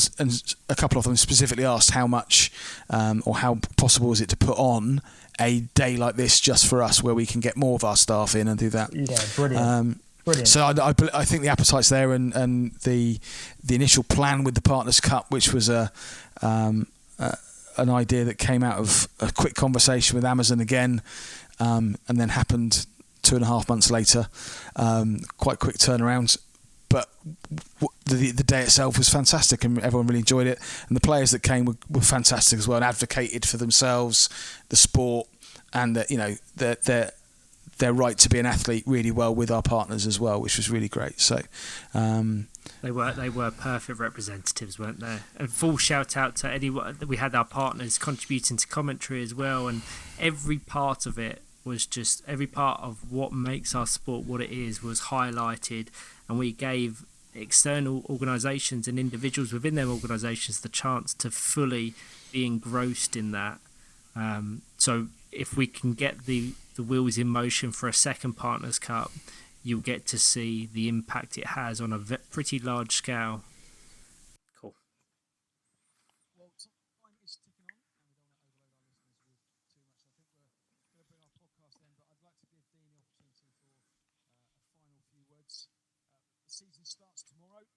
a couple of them specifically asked how much or how possible is it to put on a day like this just for us, where we can get more of our staff in and do that.
Yeah, brilliant. Brilliant.
So I think the appetite's there, and the initial plan with the Partners Cup, which was an idea that came out of a quick conversation with Amazon again, and then happened 2.5 months later. Quite quick turnaround. But the day itself was fantastic, and everyone really enjoyed it. And the players that came were fantastic as well, and advocated for themselves, the sport, and their right to be an athlete really well with our partners as well, which was really great. So
they were perfect representatives, weren't they? And full shout out to anyone. We had our partners contributing to commentary as well, and every part of it was just every part of what makes our sport what it is was highlighted. And we gave external organisations and individuals within their organisations the chance to fully be engrossed in that. So if we can get the wheels in motion for a second Partners Cup, you'll get to see the impact it has on a pretty large scale. Cool.
Well, time is ticking on, and we don't want to overload our listeners with too much. I think we're going to bring our podcast then, but I'd like to give Dean the opportunity for a final few words. The season starts tomorrow.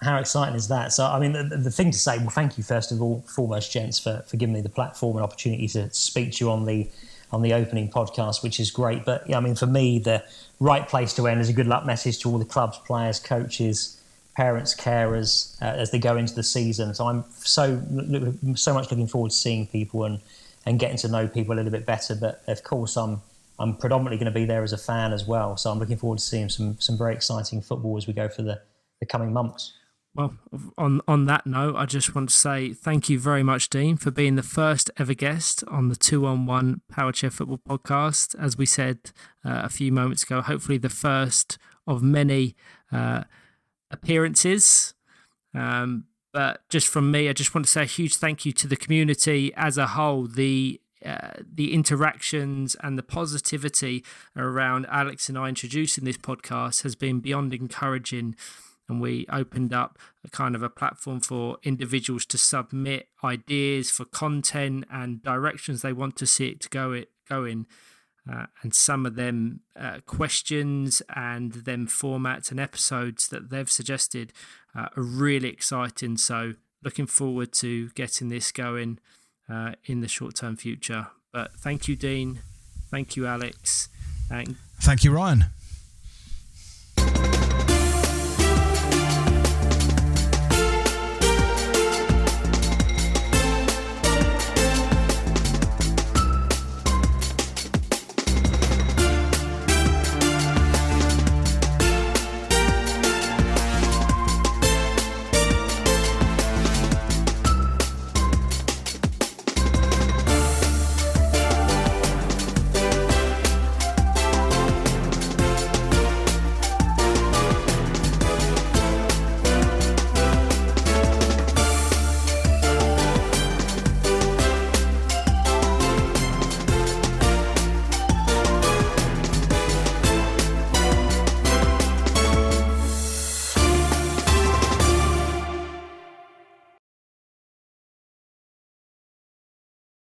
How exciting is that? So, I mean, the thing to say, well, thank you first of all, foremost, gents, for giving me the platform and opportunity to speak to you on the opening podcast, which is great. But yeah, I mean, for me, the right place to end is a good luck message to all the clubs, players, coaches, parents, carers as they go into the season. So I'm so much looking forward to seeing people and getting to know people a little bit better. But of course, I'm predominantly going to be there as a fan as well. So I'm looking forward to seeing some very exciting football as we go for the coming months.
Well, on that note, I just want to say thank you very much, Dean, for being the first ever guest on the 2-on-1 Powerchair Football Podcast. As we said a few moments ago, hopefully the first of many appearances. But just from me, I just want to say a huge thank you to the community as a whole. The interactions and the positivity around Alex and I introducing this podcast has been beyond encouraging. And we opened up a kind of a platform for individuals to submit ideas for content and directions they want to see it to go in. And some of them questions and them formats and episodes that they've suggested are really exciting. So looking forward to getting this going in the short-term future. But thank you, Dean. Thank you, Alex. And
thank you, Ryan.